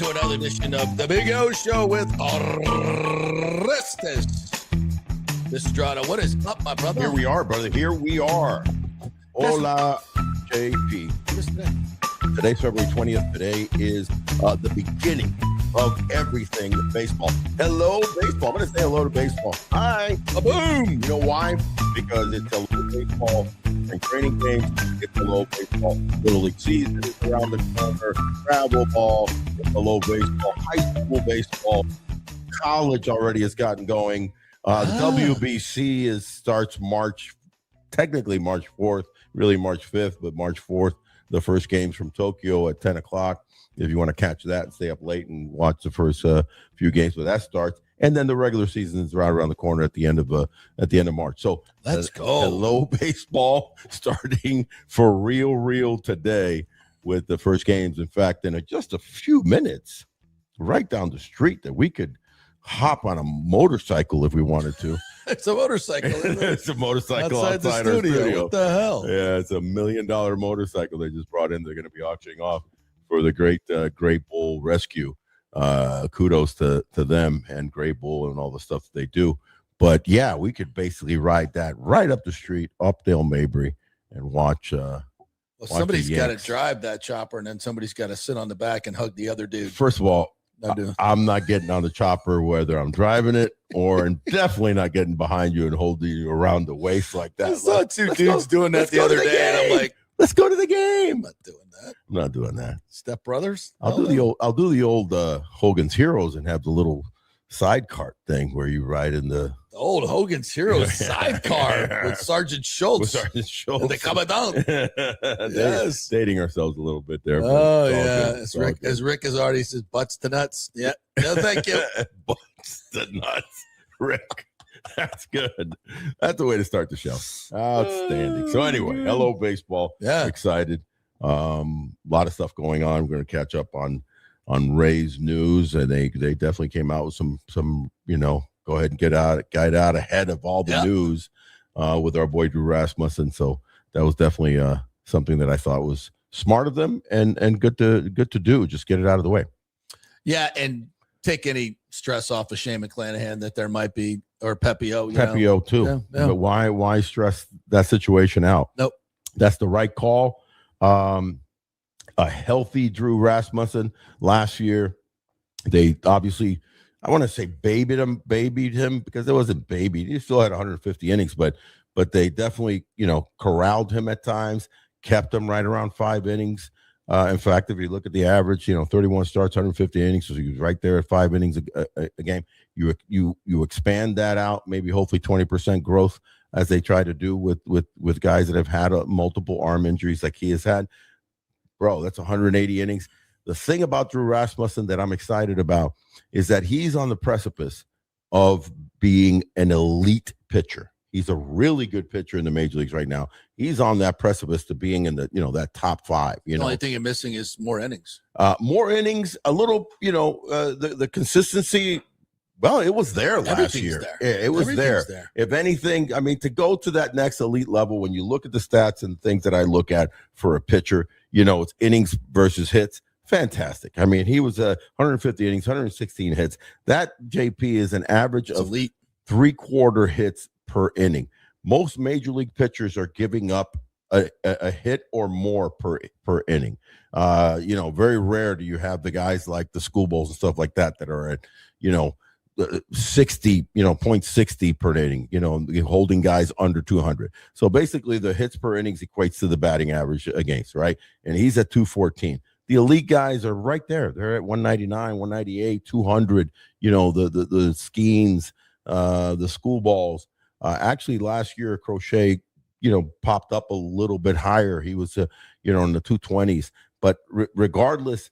to another edition of the Big O Show with Orestes. Destrade, what is up, my brother? Here we are, brother. Here we are. Hola, JP. What is today? Today's February 20th. Today is the beginning of everything baseball. Hello, baseball. I'm going to say hello to baseball. Hi. Boom. You know why? Because it's hello baseball. Spring training games. It's hello baseball. Little League season is around the corner. Travel ball. It's hello baseball. High school baseball. College already has gotten going. WBC starts technically March 4th, really March 5th, but March 4th, the first games from Tokyo at 10 o'clock. If you want to catch that and stay up late and watch the first few games when that starts. And then the regular season is right around the corner at the end of March. So let's go. Hello baseball starting for real today with the first games. In fact, in just a few minutes, right down the street that we could hop on a motorcycle if we wanted to. It's a motorcycle. It's a motorcycle outside the studio. Our studio. What the hell? Yeah, it's $1 million motorcycle they just brought in. They're going to be auctioning off for the Great Bull Rescue. Kudos to them and Great Bull and all the stuff that they do. But yeah, we could basically ride that right up the street, up Dale Mabry, and watch. Somebody's got to drive that chopper, and then somebody's got to sit on the back and hug the other dude. First of all, I'm not getting on the chopper whether I'm driving it or and definitely not getting behind you and holding you around the waist like that. I saw two dudes doing that the other day, and I'm like, let's go to the game. I'm not doing that. I'm not doing that. Step brothers. I'll do the old Hogan's Heroes and have the little side cart thing where you ride in the old Hogan's Heroes sidecar with Sergeant Schultz. And the Commandant. Yes. Dating ourselves a little bit there. Oh, yeah. As Rick has already said, butts to nuts. Yeah. No, thank you. Butts to nuts. Rick. That's good. That's the way to start the show. Outstanding. So anyway, hello baseball. Yeah. Excited. A lot of stuff going on. We're going to catch up on Rays news, and they definitely came out with some go ahead and get out ahead of all the news with our boy Drew Rasmussen. So that was definitely something that I thought was smart of them and good to do. Just get it out of the way. Yeah, and take any stress off of Shane McClanahan that there might be, or Pepio. Pepio too. Yeah. But why stress that situation out? Nope. That's the right call. A healthy Drew Rasmussen last year. They obviously, I want to say babied him because it wasn't babied. He still had 150 innings, but they definitely, corralled him at times, kept him right around 5 innings. In fact, if you look at the average, 31 starts, 150 innings, so he was right there at 5 innings a game. You expand that out, maybe hopefully 20% growth as they try to do with guys that have had multiple arm injuries like he has had. Bro, that's 180 innings. The thing about Drew Rasmussen that I'm excited about is that he's on the precipice of being an elite pitcher. He's a really good pitcher in the major leagues right now. He's on that precipice to being in the, that top 5. The only thing you're missing is more innings. More innings, a little, the consistency. Well, it was there last year. Yeah, it was there. If anything, I mean, to go to that next elite level, when you look at the stats and things that I look at for a pitcher, it's innings versus hits. Fantastic. I mean, he was 150 innings, 116 hits. That, JP, is an average of elite 3/4 hits per inning. Most major league pitchers are giving up a hit or more per inning. Very rare do you have the guys like the schoolboys and stuff like that are at, 60, 0.60 per inning, holding guys under 200. So basically the hits per innings equates to the batting average against, right? And he's at 214. The elite guys are right there. They're at 199, 198, 200, the Skeens, the schoolballs. Actually last year, Crochet, popped up a little bit higher. He was, in the 220s, but regardless,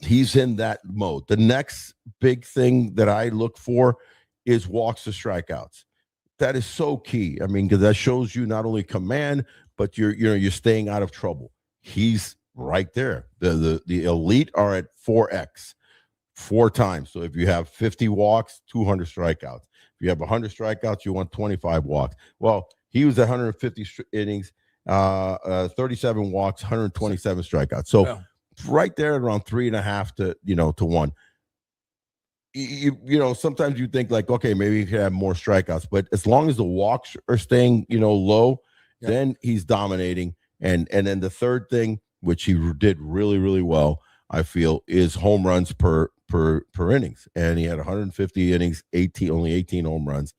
he's in that mode. The next big thing that I look for is walks to strikeouts. That is so key. I mean, because that shows you not only command, but you're staying out of trouble. He's right there. The elite are at 4x, 4 times. So if you have 50 walks, 200 strikeouts. If you have 100 strikeouts, you want 25 walks. Well, he was at 150 innings, 37 walks, 127 strikeouts. So right there around 3.5 to 1. Sometimes you think like, okay, maybe he could have more strikeouts, but as long as the walks are staying, low, then he's dominating. And then the third thing, which he did really, really well, I feel, is home runs per innings. And he had 150 innings, only 18 home runs.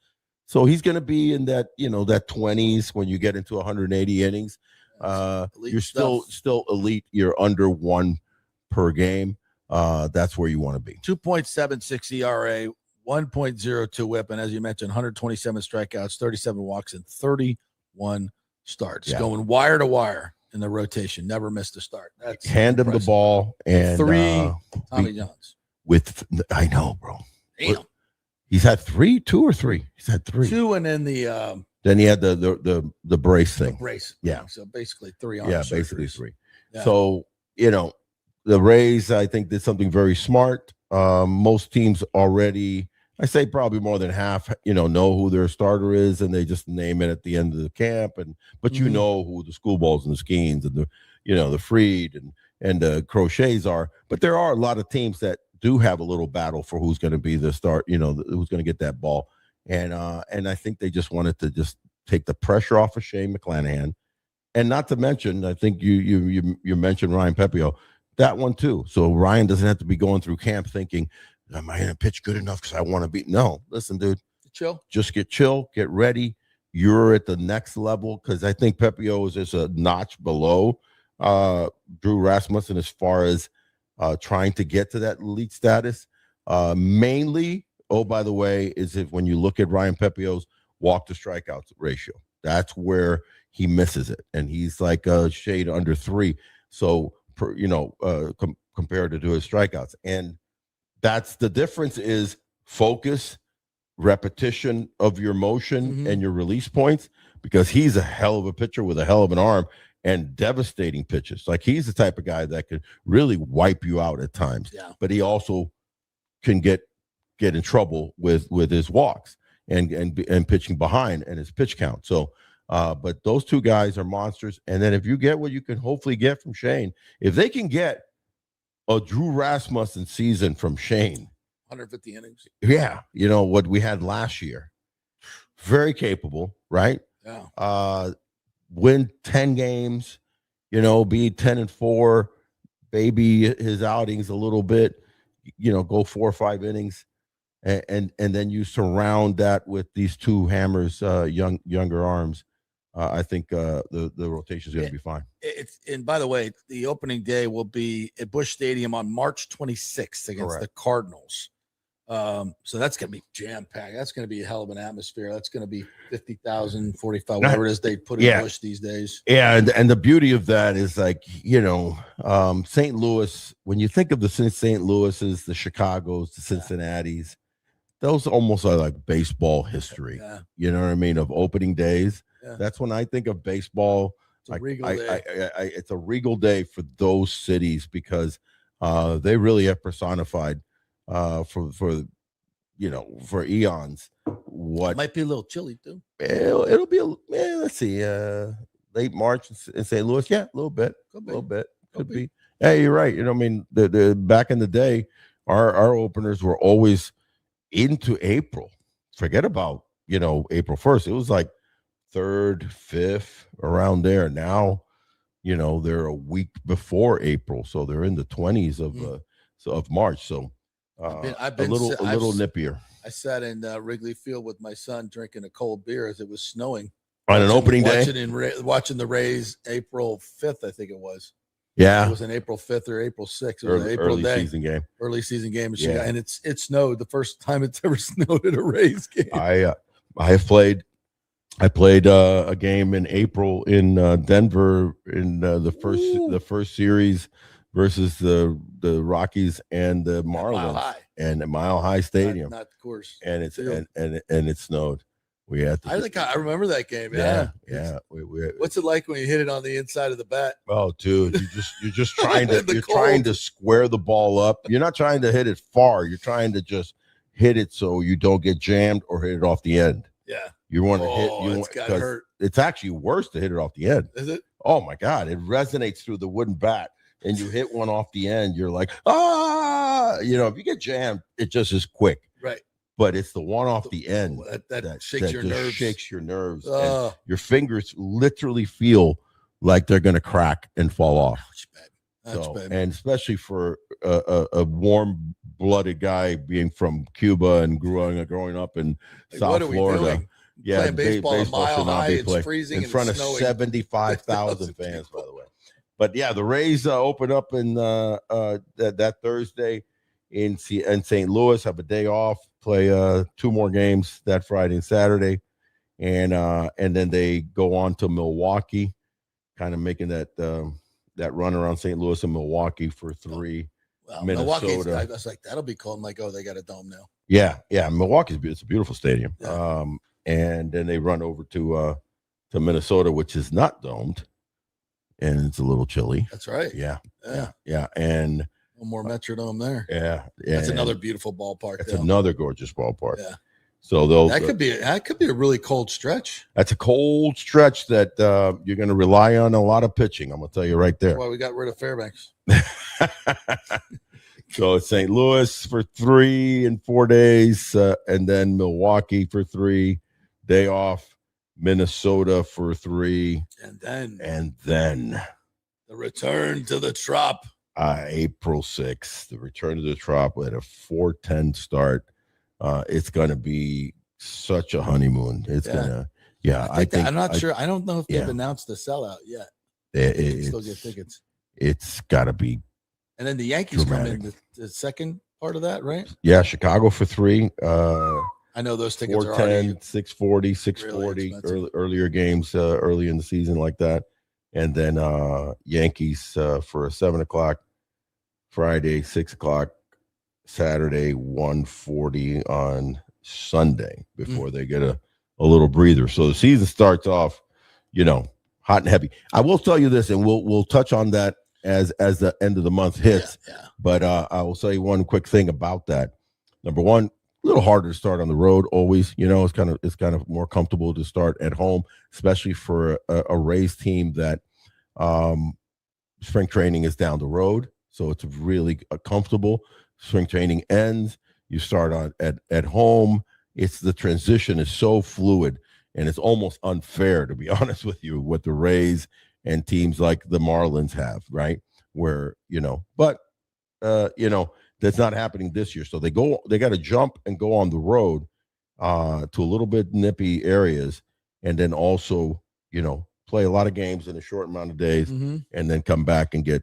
So he's going to be in that, that 20s when you get into 180 innings. You're still elite. You're under 1 per game. That's where you want to be. 2.76 ERA, 1.02 whip, and as you mentioned, 127 strikeouts, 37 walks, and 31 starts. Yeah. Going wire to wire in the rotation. Never missed a start. That's hand impressive. him the ball and 3 Tommy Johns. I know, bro. Damn. He's had 3, 2 or 3. He's had 3. 2, and then the then he had the brace thing. The brace. Yeah. So basically 3 on. Yeah, basically 3. Yeah. So the Rays, I think, did something very smart. Most teams already, I say probably more than half, know who their starter is, and they just name it at the end of the camp. But you know who the Schoolballs and the Skeens and the Freed and the Crochets are. But there are a lot of teams that do have a little battle for who's going to be the start, who's going to get that ball. And I think they just wanted to just take the pressure off of Shane McClanahan. And not to mention, I think you mentioned Ryan Pepio. That one too. So Ryan doesn't have to be going through camp thinking, am I going to pitch good enough because I want to be? No, listen, dude. Chill. Just get chill, get ready. You're at the next level because I think Pepio is just a notch below Drew Rasmussen as far as trying to get to that elite status. Mainly, by the way, is if when you look at Ryan Pepio's walk to strikeouts ratio, that's where he misses it. And he's like a shade under 3. So, compared to his strikeouts. And that's the difference is focus, repetition of your motion and your release points, because he's a hell of a pitcher with a hell of an arm and devastating pitches. Like he's the type of guy that can really wipe you out at times, but he also can get in trouble with his walks and pitching behind and his pitch count. So, but those two guys are monsters. And then if you get what you can hopefully get from Shane, if they can get a Drew Rasmussen season from Shane, 150 innings. Yeah. What we had last year, very capable, right? Yeah. Win 10 games, be 10-4, baby his outings a little bit, go 4 or 5 innings. And then you surround that with these 2 hammers, younger arms. I think the rotation is going to be fine. And by the way, the opening day will be at Busch Stadium on March 26th against the Cardinals. So that's going to be jam-packed. That's going to be a hell of an atmosphere. That's going to be 50,000, 45, whatever it is they put in Busch these days. Yeah, and the beauty of that is like, St. Louis, when you think of the St. Louis's, the Chicagos, the Cincinnatis, those almost are like baseball history. Yeah. You know what I mean? Of opening days. Yeah. That's when I think of baseball. It's a regal day. It's a regal day for those cities because they really have personified for eons. What it might be a little chilly too. It'll be let's see, late March in St. Louis. Yeah, a little bit. Could be. Yeah, you're right. The back in the day, our openers were always into April. Forget about April 1st. It was like 3rd, 5th, around there. Now, they're a week before April, so they're in the 20s of March. So I've been a little nippier. I sat in Wrigley Field with my son drinking a cold beer as it was snowing on an opening day. Watching the Rays April 5th, I think it was. Yeah, it was an April 5th or April 6th. It was an April day. Early season game. Yeah. And it snowed the first time it's ever snowed at a Rays game. I played a game in April in Denver in the first series versus the Rockies and the Marlins and Mile High Stadium. Not of course. And it snowed. We had to. I remember that game. Yeah. What's it like when you hit it on the inside of the bat? Oh, dude, you're just trying to trying to square the ball up. You're not trying to hit it far. You're trying to just hit it so you don't get jammed or hit it off the end. Yeah. You want to hit. It's got to hurt. It's actually worse to hit it off the end. Is it? Oh my God! It resonates through the wooden bat. and you hit one off the end, you're like, ah, if you get jammed, it just is quick. Right. But it's the one off the end that shakes your nerves. Shakes your nerves. And your fingers literally feel like they're going to crack and fall off. That's bad. And especially for a warm-blooded guy being from Cuba and growing up in South Florida. Yeah, playing baseball a mile high, it's freezing in front of 75,000 fans, by the way. But yeah, the Rays open up in that Thursday in St. Louis, have a day off, play 2 more games that Friday and Saturday, and then they go on to Milwaukee, kind of making that run around St. Louis and Milwaukee for 3. Well, Minnesota. I was like, that'll be cool. I'm like, oh, they got a dome now. Yeah. It's a beautiful stadium. Yeah. And then they run over to Minnesota, which is not domed, and it's a little chilly. That's right. Yeah. And one more Metrodome there. Yeah. That's another beautiful ballpark. That's another gorgeous ballpark. Yeah. So that could be a really cold stretch. That's a cold stretch that you're going to rely on a lot of pitching. I'm going to tell you right there. That's why we got rid of Fairbanks. So it's St. Louis for 3 and 4 days, and then Milwaukee for 3, day off, Minnesota for 3, and then the return to the Trop. April 6th, the return to the Trop at a 4:10 start. It's going to be such a honeymoon. It's gonna, I think I'm not sure. I don't know if they've announced the sellout yet. You can still get tickets. It's got to be. And then the Yankees dramatic. Come in the second part of that, right? Yeah, Chicago for 3. I know those tickets are already 640, 640 earlier games early in the season like that. And then Yankees for a 7:00 Friday, 6:00 Saturday, 1:40 on Sunday before they get a little breather. So the season starts off, hot and heavy. I will tell you this, and we'll touch on that as the end of the month hits. Yeah. But I will say one quick thing about that. Number one, a little harder to start on the road always. It's kind of more comfortable to start at home, especially for a Rays team that spring training is down the road. So it's really comfortable. Spring training ends, you start at home. It's the transition is so fluid, and it's almost unfair, to be honest with you, what the Rays and teams like the Marlins have, right? Where, that's not happening this year. So they got to jump and go on the road to a little bit nippy areas, and then also, play a lot of games in a short amount of days, and then come back and get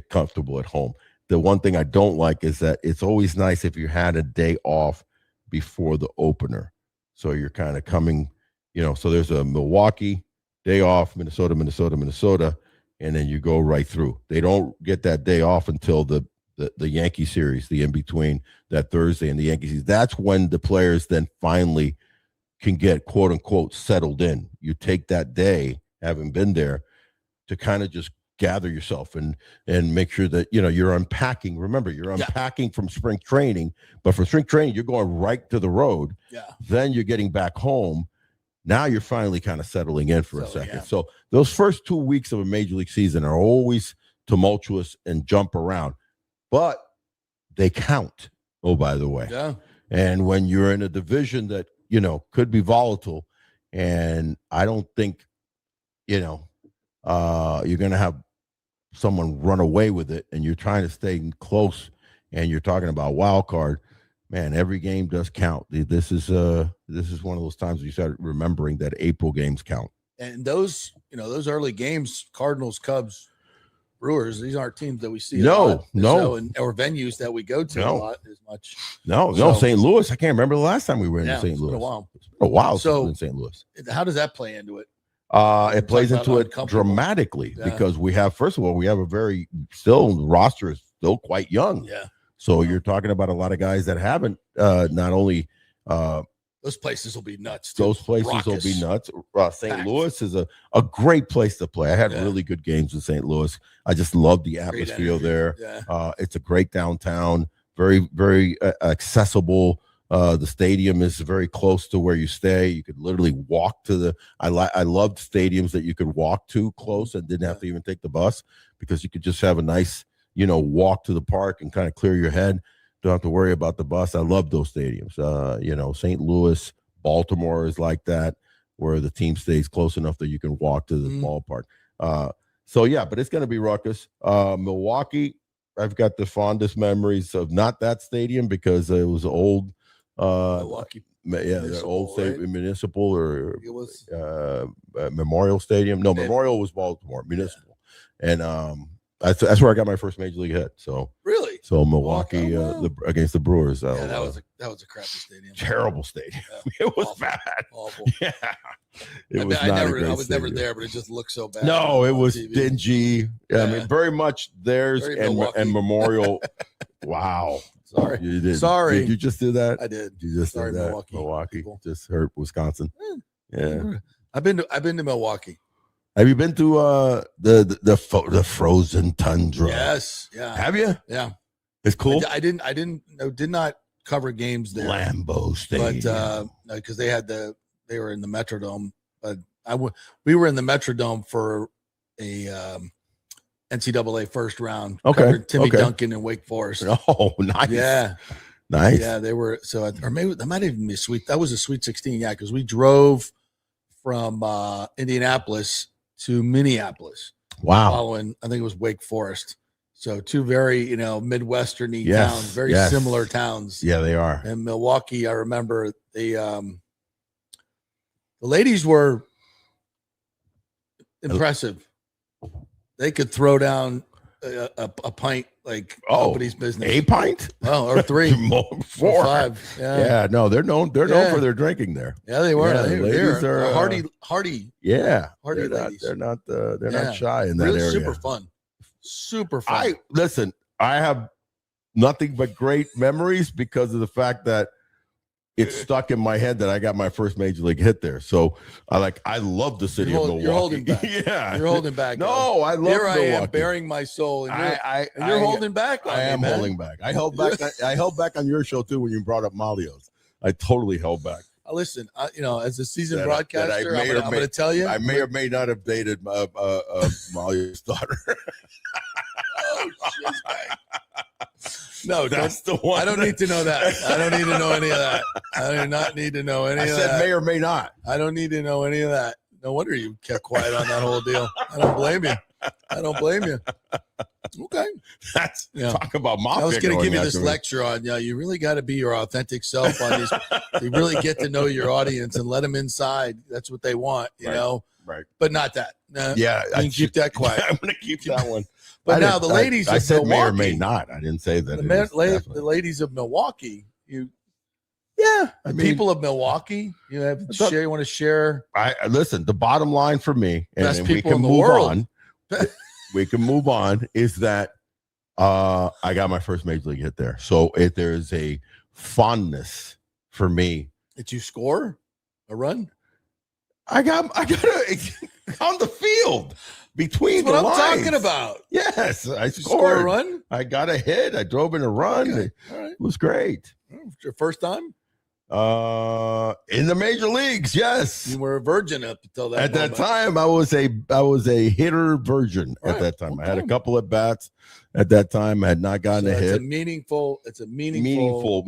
comfortable at home. The one thing I don't like is that it's always nice if you had a day off before the opener. So you're kind of coming, so there's a Milwaukee day off, Minnesota, and then you go right through. They don't get that day off until the Yankee series, the in-between that Thursday and the Yankee series. That's when the players then finally can get, quote unquote, settled in. You take that day, having been there, to kind of just gather yourself and make sure that you're unpacking. Remember, you're unpacking from spring training, but for spring training you're going right to the road. Then you're getting back home. Now you're finally kind of settling in for a second. So those first 2 weeks of a major league season are always tumultuous and jump around, but they count. Oh, by the way. And when you're in a division that could be volatile, and I don't think you're going to have someone run away with it, and you're trying to stay close, and you're talking about wild card, man, every game does count. This is one of those times you start remembering that April games count. And those early games, Cardinals, Cubs, Brewers, these aren't teams that we see or venues that we go to a lot as much. St. Louis. I can't remember the last time we were in St. Louis. It's been a while. Since we were in St. Louis. How does that play into it? It plays into it dramatically because we have a very roster is still quite young. So you're talking about a lot of guys that haven't not only those places will be nuts. Those places will be nuts. St. Louis is a great place to play. I had really good games in St. Louis. I just love the atmosphere there. It's a great downtown, very, very accessible The stadium is very close to where you stay. You could literally walk to the. I loved stadiums that you could walk to close and didn't have to even take the bus, because you could just have a nice, walk to the park and kind of clear your head. Don't have to worry about the bus. I love those stadiums. St. Louis, Baltimore is like that, where the team stays close enough that you can walk to the ballpark. But it's going to be ruckus. Milwaukee, I've got the fondest memories of not that stadium, because it was old. Milwaukee. The old state municipal, or it was Memorial Stadium. No, Memorial was Baltimore Municipal, and that's where I got my first major league hit. So really, Milwaukee against the Brewers. That was a crappy stadium. Terrible stadium. Yeah. It was awful, bad. Awful. Yeah, I was never there, but it just looked so bad. No, it was TV. dingy. Yeah. I mean, very much theirs and Memorial. Wow. Sorry. You did. Sorry. Did you just do that? I did. You just Sorry, did that. Milwaukee just hurt Wisconsin. Yeah. I've been to Milwaukee. Have you been to the frozen tundra? Yes. Yeah. Have you? Yeah. It's cool. I did not cover games there. Lambeau Stadium. But because they were in the Metrodome, but we were in the Metrodome for a NCAA first round. Okay. Timmy Duncan and Wake Forest. Oh, nice. Yeah. Nice. Yeah, they were. So, or maybe that might even be sweet. That was a Sweet 16. Yeah, because we drove from Indianapolis to Minneapolis. Wow. Following, I think it was Wake Forest. So two very, Midwestern-y towns, very similar towns. Yeah, they are. And Milwaukee, I remember the ladies were impressive. They could throw down a pint like nobody's business. A pint? Oh, or 3, 4, 5. Yeah. No, they're known for their drinking there. Yeah, they were. Yeah, ladies are hardy. Yeah, hardy ladies. They're not shy in that area. Super fun. Super fun. I have nothing but great memories because of the fact that it's stuck in my head that I got my first major league hit there. So I love the city of Milwaukee. You're holding back. Yeah. You're holding back. No, I love Milwaukee. Here I am bearing my soul. And you're holding back. I am holding back. I held back. I held back on your show too when you brought up Malio's. I totally held back. Listen, as a seasoned broadcaster, I'm going to tell you. I may or may not have dated Malio's daughter. Oh, shit. No, that's the one. I don't need to know that. I don't need to know any of that. I do not need to know any of that. I said may or may not. I don't need to know any of that. No wonder you kept quiet on that whole deal. I don't blame you. Okay. That's talk about mafia. I was going to give you this lecture on, you really got to be your authentic self on these. You really get to know your audience and let them inside. That's what they want, you know? Right. But not that. No, yeah. You can keep that quiet. I'm going to keep that one. But now the ladies I of said Milwaukee, may or may not. I didn't say that. The ladies of Milwaukee, people of Milwaukee, you want to share. Listen, the bottom line for me, and we can move on. We can move on. Is that I got my first major league hit there, so there is a fondness for me. Did you score a run? I got on the field. Between That's the what lines. I'm talking about. Yes, I scored. Score a run? I got a hit. I drove in a run. Okay. It was great. Your first time? In the major leagues, yes. You were a virgin up until that. At that time, I was a hitter virgin. At that time, I had a couple of bats. At that time, I had not gotten a hit. It's a meaningful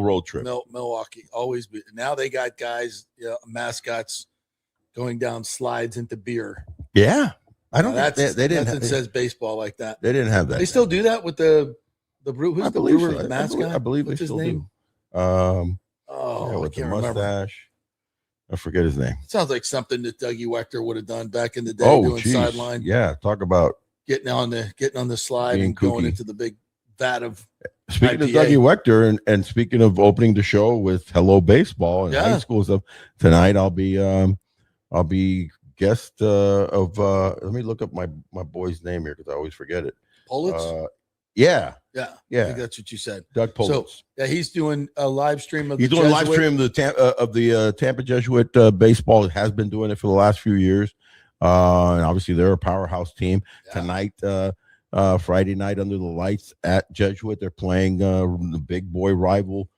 road trip. Milwaukee always be. Now they got guys, mascots going down slides into beer. Yeah, I don't. They didn't. Nothing says baseball like that. They didn't have that. They still do that with the brew. Who's the Brewers mascot? I believe What's they still his name? Do. With I can't remember. I forget his name. It sounds like something that Dougie Wechter would have done back in the day, doing sideline. Yeah, talk about getting on the slide and going into the big vat of. Speaking IPA. of Dougie Wechter and speaking of opening the show with Hello Baseball and high school stuff, tonight I'll be guest of let me look up my boy's name here because I always forget it. Politz? Yeah. I think that's what you said. Doug Politz. So he's doing a live stream of he's doing a live stream of the Tampa Jesuit baseball. It has been doing it for the last few years. And obviously they're a powerhouse team. Tonight, Friday night under the lights at Jesuit, they're playing the big boy rival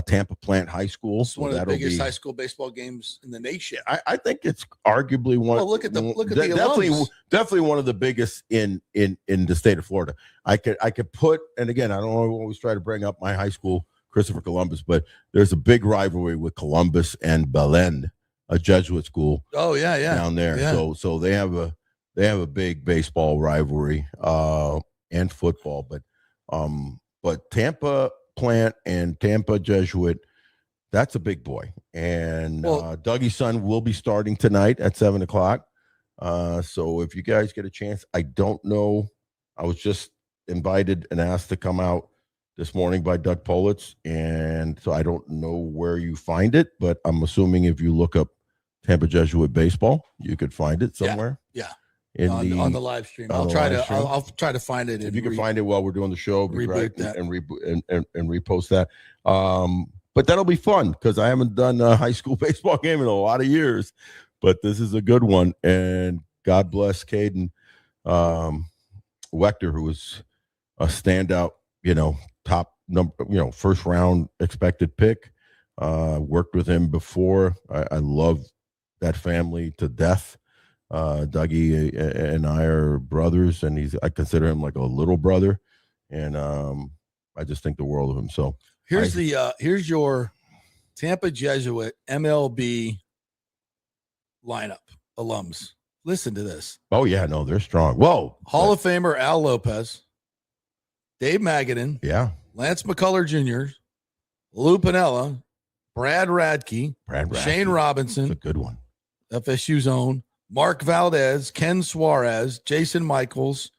Tampa Plant High School. It's one of the biggest high school baseball games in the nation. I think it's arguably one. Well, look at the definitely one of the biggest in the state of Florida. I could put, and again, I don't always try to bring up my high school, Christopher Columbus, but there's a big rivalry with Columbus and Belen, a Jesuit school. Oh yeah, down there. Yeah. So they have a big baseball rivalry and football, but Tampa Plant and Tampa Jesuit, that's a big boy. And Dougie's son will be starting tonight at 7:00. So if you guys get a chance, I don't know. I was just invited and asked to come out this morning by Doug Politz, and so I don't know where you find it, but I'm assuming if you look up Tampa Jesuit baseball, you could find it somewhere. Yeah. On the live stream. I'll try to find it. If you can find it while we're doing the show, reboot that and repost that. But that'll be fun because I haven't done a high school baseball game in a lot of years, but this is a good one. And God bless Caden Wechter, who was a standout, top number, first round expected pick. Worked with him before. I love that family to death. Dougie and I are brothers, and I consider him like a little brother, and I just think the world of him. So here's your Tampa Jesuit MLB lineup alums. Listen to this. Oh yeah, no, they're strong. Whoa, Hall of Famer Al Lopez, Dave Magadan, Lance McCullers Jr., Lou Piniella, Brad Radke, Shane Robinson, that's a good one, FSU's own, Mark Valdez, Ken Suarez, Jason Michaels,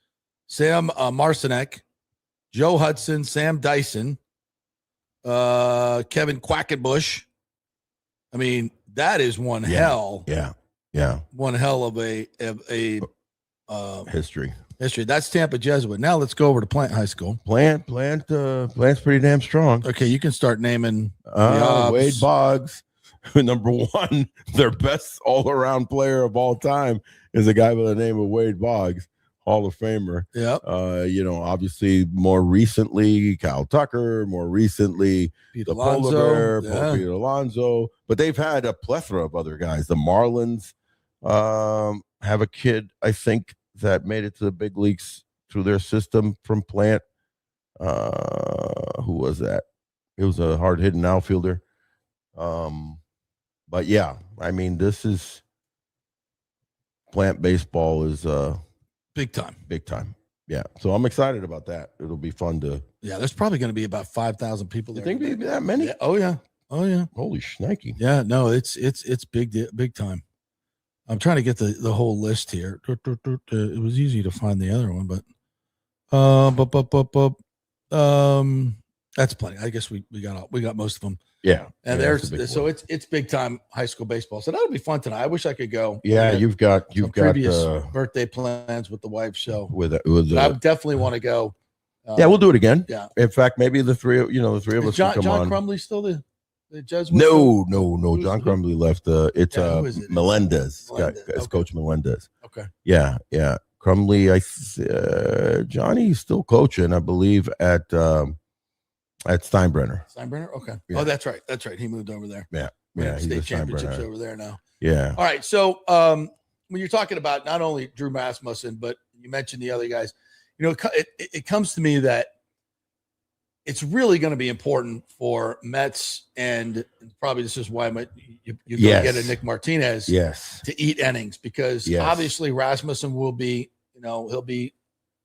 Sam Marcinek, Joe Hudson, Sam Dyson, Kevin Quackenbush. I mean, that is one hell. Yeah. One hell of a history. That's Tampa Jesuit. Now let's go over to Plant High School. Plant's pretty damn strong. Okay, you can start naming Wade Boggs. Number one, their best all-around player of all time is a guy by the name of Wade Boggs, Hall of Famer. Yeah. Obviously more recently, Kyle Tucker, more recently, Pete the Alonso, Polar Bear, Pete Alonso, but they've had a plethora of other guys. The Marlins have a kid, I think, that made it to the big leagues through their system from Plant. Who was that? He was a hard-hitting outfielder. But yeah, I mean, this is Plant baseball is big time. Yeah. So I'm excited about that. It'll be fun to. Yeah, there's probably going to be about 5,000 people there. You think maybe that many? Yeah. Oh yeah. Holy shnikey. Yeah, no, it's big time. I'm trying to get the whole list here. It was easy to find the other one, but that's plenty. I guess we got most of them. Yeah. And it's big time high school baseball. So that'll be fun tonight. I wish I could go. Yeah, you've got previous birthday plans with the wife. So I definitely want to go. We'll do it again. Yeah. In fact, maybe the three of us John come on. Crumley still the Jesuit? No. John Crumley left. It's Melendez. It's Coach Melendez. Okay. Yeah. Crumley, Johnny's still coaching, I believe, at Steinbrenner. Okay. Yeah. Oh, that's right. He moved over there. Yeah. State championships over there now. Yeah. All right. So when you're talking about not only Drew Rasmussen, but you mentioned the other guys, it comes to me that it's really going to be important for Mets, and probably this is why you're going to get a Nick Martinez to eat innings, because obviously Rasmussen will be, he'll be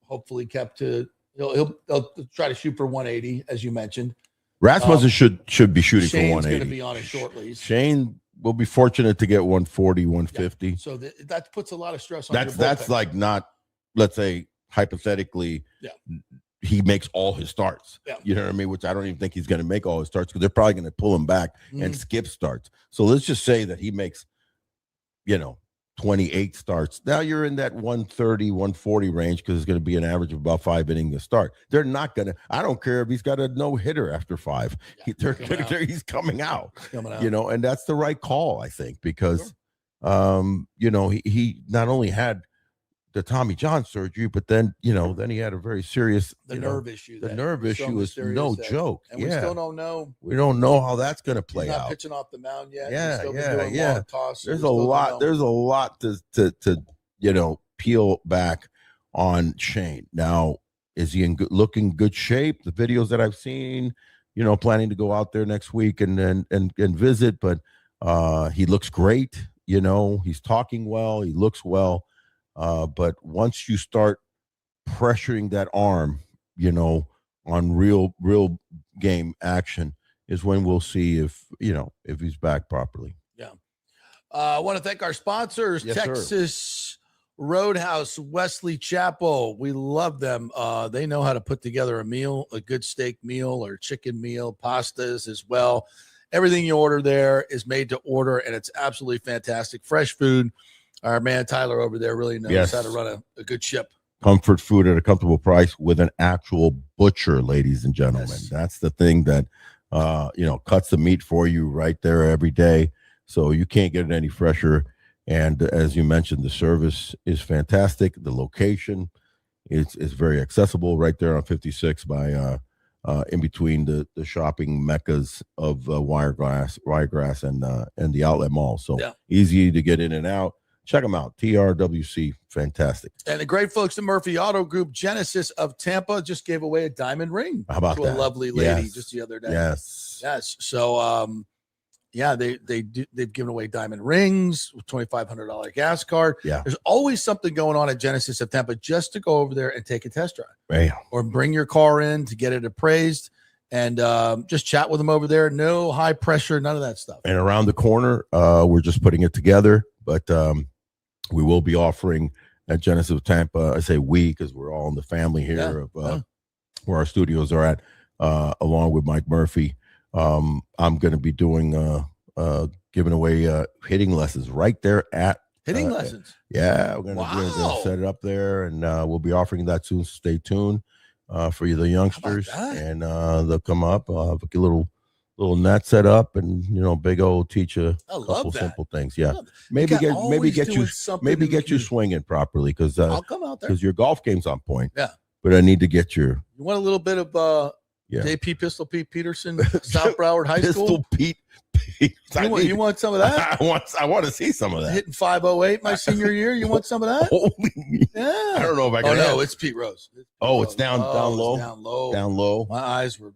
hopefully kept to. He'll try to shoot for 180, as you mentioned. Rasmussen should be shooting for 180. Shane's going to be on a short lease. Shane will be fortunate to get 140, 150. Yeah. So that puts a lot of stress on. That's like not, let's say hypothetically, he makes all his starts. Yeah. You know what I mean? Which I don't even think he's going to make all his starts, because they're probably going to pull him back and skip starts. So let's just say that he makes, 28 starts. Now you're in that 130, 140 range, because it's going to be an average of about 5 innings a start. They're not going to, I don't care if he's got a no hitter after 5. He's coming out. And that's the right call, I think, because, he not only had the Tommy John surgery, but then then he had a very serious nerve issue. The nerve issue is no joke. And we still don't know. We don't know how that's going to play He's not out. pitching off the mound yet. Yeah, He's still been doing long tosses. There's a lot. There's a lot to peel back on Shane. Now, is he in looking good shape? The videos that I've seen, planning to go out there next week and visit, but he looks great. He's talking well. He looks well. But once you start pressuring that arm, on real game action is when we'll see if he's back properly. Yeah. I want to thank our sponsors, yes, Texas sir. Roadhouse, Wesley Chapel. We love them. They know how to put together a meal, a good steak meal or chicken meal, pastas as well. Everything you order there is made to order, and it's absolutely fantastic. Fresh food. Our man Tyler over there really knows how to run a good ship. Comfort food at a comfortable price with an actual butcher, ladies and gentlemen. Yes. That's the thing that cuts the meat for you right there every day. So you can't get it any fresher. And as you mentioned, the service is fantastic. The location is very accessible right there on 56 by in between the shopping meccas of Wiregrass and the outlet mall. So easy to get in and out. Check them out. TRWC, fantastic. And the great folks at Murphy Auto Group, Genesis of Tampa, just gave away a diamond ring How about to that? a lovely lady just the other day. Yes. So they've given away diamond rings, $2,500 gas card. Yeah. There's always something going on at Genesis of Tampa just to go over there and take a test drive. Yeah. Or bring your car in to get it appraised and just chat with them over there. No high pressure, none of that stuff. And around the corner, we're just putting it together, but we will be offering at Genesis of Tampa. I say we because we're all in the family here of where our studios are at, along with Mike Murphy. I'm going to be doing giving away hitting lessons right there at hitting lessons. Yeah, we're going to set it up there, and we'll be offering that soon. Stay tuned for you, the youngsters, and they'll come up. Have a little net set up, and Big O will teach you a couple simple things. Yeah, maybe get you swinging properly because I'll come out there because your golf game's on point. Yeah, but I need to get your. You want a little bit of JP Pistol Pete Peterson, South Broward High School. Pistol Pete. You want some of that? I want to see some of that. Hitting 508 my senior year. You want some of that? I don't know if I can. Oh no, it's Pete Rose. It's down low. Down low. My eyes were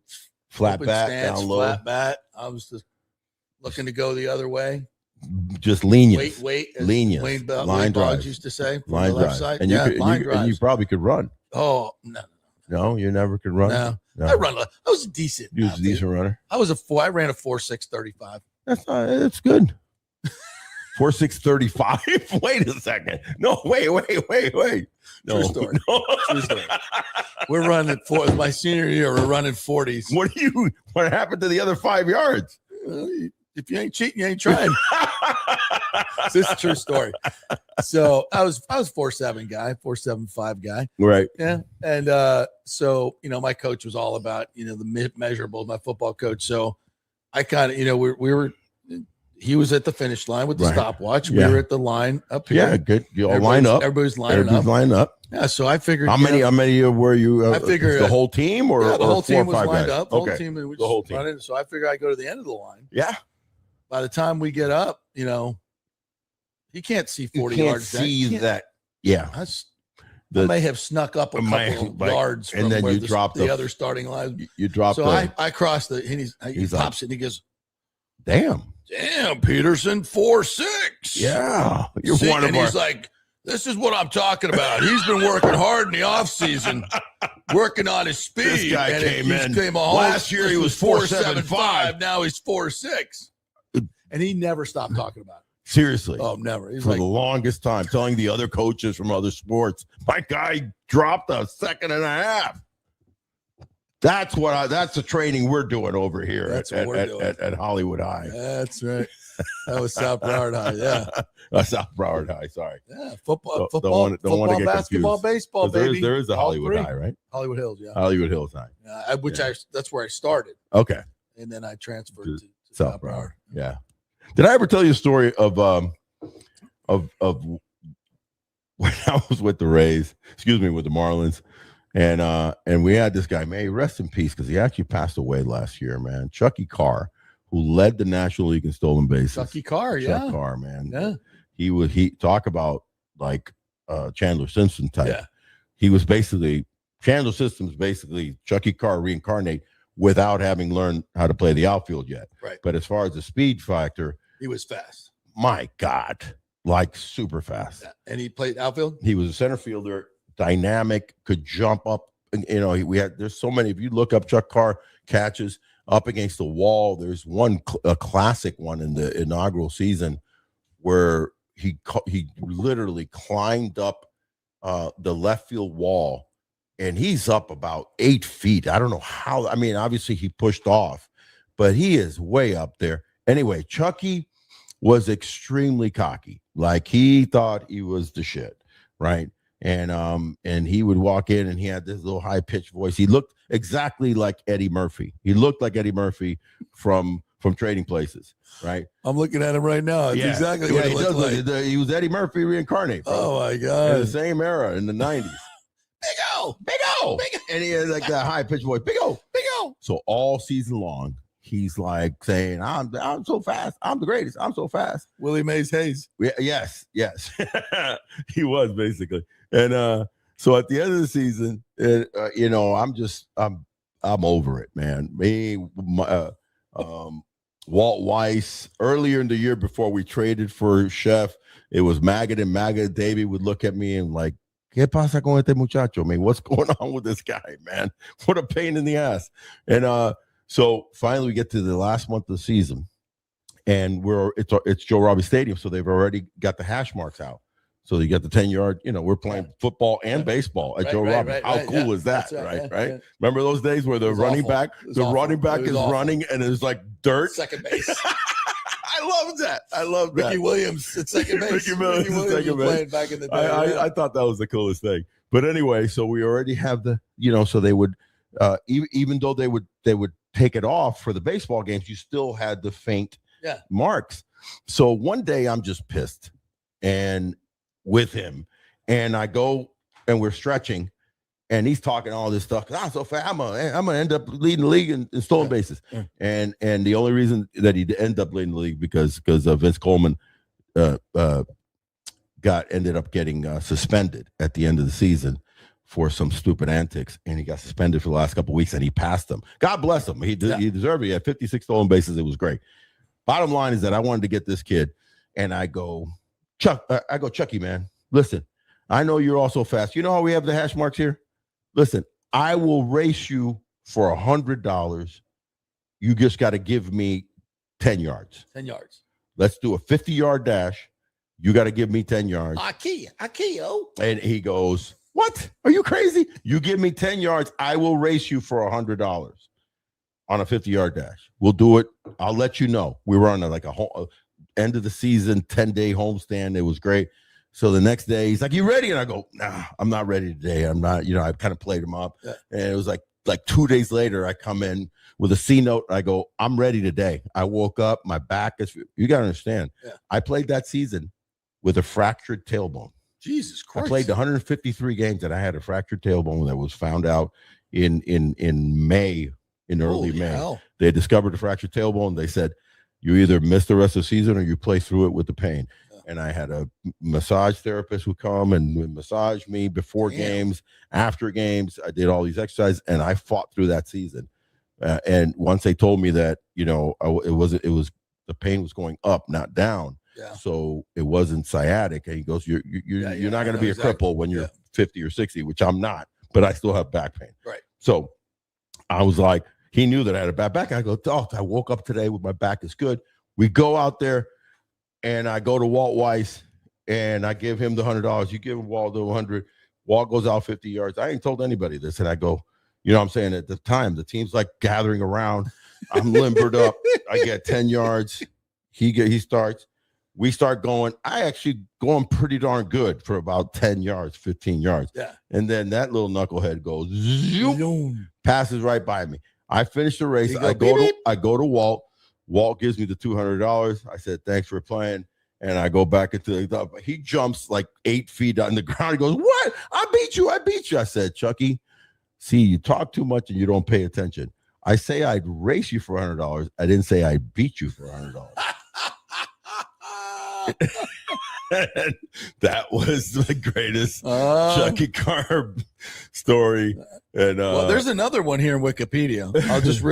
flat bat stance, down low. Flat bat. I was just looking to go the other way. Just lenient. Lenient. Wayne Boggs used to say. Line drive. Side. And you probably could run. Oh no. No, you never could run. No. I was a decent. You was a decent runner. I ran a 4.635. That's good. 4.635. Wait a second. No, wait. No. True story. True story. We're running my senior year. We're running 40s. What happened to the other 5 yards? If you ain't cheating, you ain't trying. This is a true story. So I was 4.7 guy, 4.75 guy. Right. Yeah. And so my coach was all about the measurables, my football coach. So I kind of he was at the finish line with the stopwatch. Yeah. We were at the line up here. Yeah, good. You all line up. Everybody's lining up. Yeah. So I figured. How many were you? I figured the whole team or the whole team was 4 or 5 lined guys? up. Okay. The whole team. Running, so I figured I'd go to the end of the line. Yeah. By the time we get up, he can't see 40 yards. See that. Yeah. I may have snuck up a couple yards from and then where you dropped the other starting line. You dropped. So I crossed the. And he pops it. And he goes, "Damn, Peterson, 4.6. Yeah, you're one of our." He's like, "This is what I'm talking about. He's been working hard in the off season, working on his speed. This guy came last year. He was 4.75. Now he's 4.6, and he never stopped talking about it. Seriously. Oh, never. He's for the longest time, telling the other coaches from other sports, my guy dropped a second and a half. That's the training we're doing over here at Hollywood High. That's right. That was South Broward High. Yeah. South Broward High. Sorry. Yeah. Football, don't want to get basketball, confused. baseball, baby. There is a Hollywood High, right? Hollywood Hills. Yeah. Hollywood Hills High. That's where I started. Okay. And then I transferred to South Broward. Yeah. Did I ever tell you a story of when I was with the Rays, with the Marlins, and we had this guy, may rest in peace, because he actually passed away last year, man. Chucky Carr, who led the National League in stolen bases. Chucky Carr, Chuck Carr, man. Yeah. He talk about like Chandler Simpson type. Yeah. He was basically Chandler Simpson's basically Chucky Carr reincarnate without having learned how to play the outfield yet. Right. But as far as the speed factor, he was fast. My God, like super fast. Yeah. And he played outfield? He was a center fielder, dynamic, could jump up. And, there's so many. If you look up Chuck Carr catches up against the wall, there's a classic one in the inaugural season where he literally climbed up the left field wall, and he's up about 8 feet. I don't know how. I mean, obviously he pushed off, but he is way up there. Anyway, Chucky was extremely cocky. Like, he thought he was the shit, right? And he would walk in, and he had this little high pitched voice. He looked exactly like Eddie Murphy. He looked like Eddie Murphy from Trading Places, right? I'm looking at him right now. It's exactly what he looked like. He was Eddie Murphy reincarnate. Bro. Oh my God! In the same era in the 90s. Big O, and he had like that high pitched voice. Big O. So all season long, he's like saying, "I'm so fast. I'm the greatest. I'm so fast." Willie Mays Hayes. Yes, he was basically. And so at the end of the season, I'm over it, man. Walt Weiss, earlier in the year before we traded for Chef, it was Maggot and Maggot. Davey would look at me and like, ¿Qué pasa con este muchacho, man? What's going on with this guy, man? What a pain in the ass. And so finally we get to the last month of the season, and it's Joe Robbie Stadium, so they've already got the hash marks out. So you got the 10-yard, we're playing football and baseball at Joe Robbie. How cool is that, right? Remember those days where the running back is running and it's like dirt? Second base. I love that. Ricky Williams at second base. Ricky Williams at second base. Playing back in the day. I thought that was the coolest thing. But anyway, so we already have so they would, even though they would take it off for the baseball games, you still had the faint marks. So one day I'm just pissed and with him, and I go and we're stretching, and he's talking all this stuff. I'm so fast. I'm gonna end up leading the league in stolen bases. And the only reason that he ended up leading the league because Vince Coleman ended up getting suspended at the end of the season for some stupid antics, and he got suspended for the last couple of weeks, and he passed them. God bless him. He deserved it. He had 56 stolen bases. It was great. Bottom line is that I wanted to get this kid, and I go, Chucky, man, listen, I know you're also fast. You know how we have the hash marks here? Listen, I will race you for $100. You just got to give me 10 yards. 10 yards. Let's do a 50-yard dash. You got to give me 10 yards. Akio. And he goes, what? Are you crazy? You give me 10 yards, I will race you for $100 on a 50-yard dash. We'll do it. I'll let you know. We were on a end of the season, 10-day homestand. It was great. So the next day he's like, you ready? And I go, nah, I'm not ready today. I'm not, I kind of played him up. Yeah. And it was like 2 days later, I come in with a C note. I go, I'm ready today. I woke up, my back is, you got to understand. Yeah. I played that season with a fractured tailbone. Jesus Christ. I played 153 games and I had a fractured tailbone that was found out in May, in early May. Hell. They discovered a fractured tailbone. They said, you either miss the rest of the season or you play through it with the pain. And I had a massage therapist who come and would massage me before games, after games. I did all these exercises, and I fought through that season. And once they told me that, it was the pain was going up, not down. Yeah. So it wasn't sciatic. And he goes, you're not going to be a cripple when you're 50 or 60, which I'm not, but I still have back pain. Right. So I was like, he knew that I had a bad back. I go, I woke up today with my back is good. We go out there. And I go to Walt Weiss, and I give him the $100. You give Walt the 100. Walt goes out 50 yards. I ain't told anybody this. And I go, what I'm saying? At the time, the team's like gathering around. I'm limbered up. I get 10 yards. He starts. We start going. I actually going pretty darn good for about 10 yards, 15 yards. Yeah. And then that little knucklehead goes, zoom, passes right by me. I finish the race. I go to Walt. Walt gives me the $200. I said, thanks for playing. And I go back into the he jumps like 8 feet on the ground. He goes, "What? I beat you. I said, Chucky, see, you talk too much and you don't pay attention. I say I'd race you for $100. I didn't say I'd beat you for $100. That was the greatest Chucky Carr story. And well, there's another one here in Wikipedia. I'll just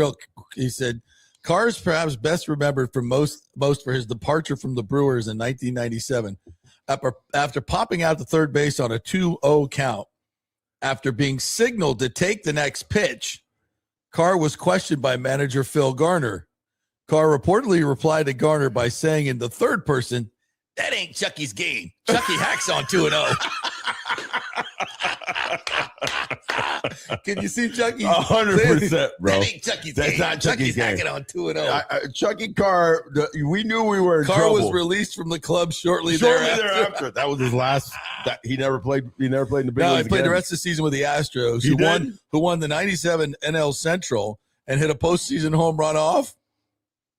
he said, Carr is perhaps best remembered for most for his departure from the Brewers in 1997 after popping out to third base on a 2-0 count. After being signaled to take the next pitch, Carr was questioned by manager Phil Garner. Carr reportedly replied to Garner by saying in the third person, "That ain't Chucky's game. Chucky hacks on 2-0. Can you see Chucky? 100%, bro. That ain't Chucky's That's game. not Chucky's game. Hacking on 2-0. Chucky Carr, we knew we were in Carr trouble. was released from the club shortly thereafter. thereafter. That was his last. He never played. He never played in the big No, leagues he played again. the rest of the season with the Astros, He who won the 97 NL Central and hit a postseason home run off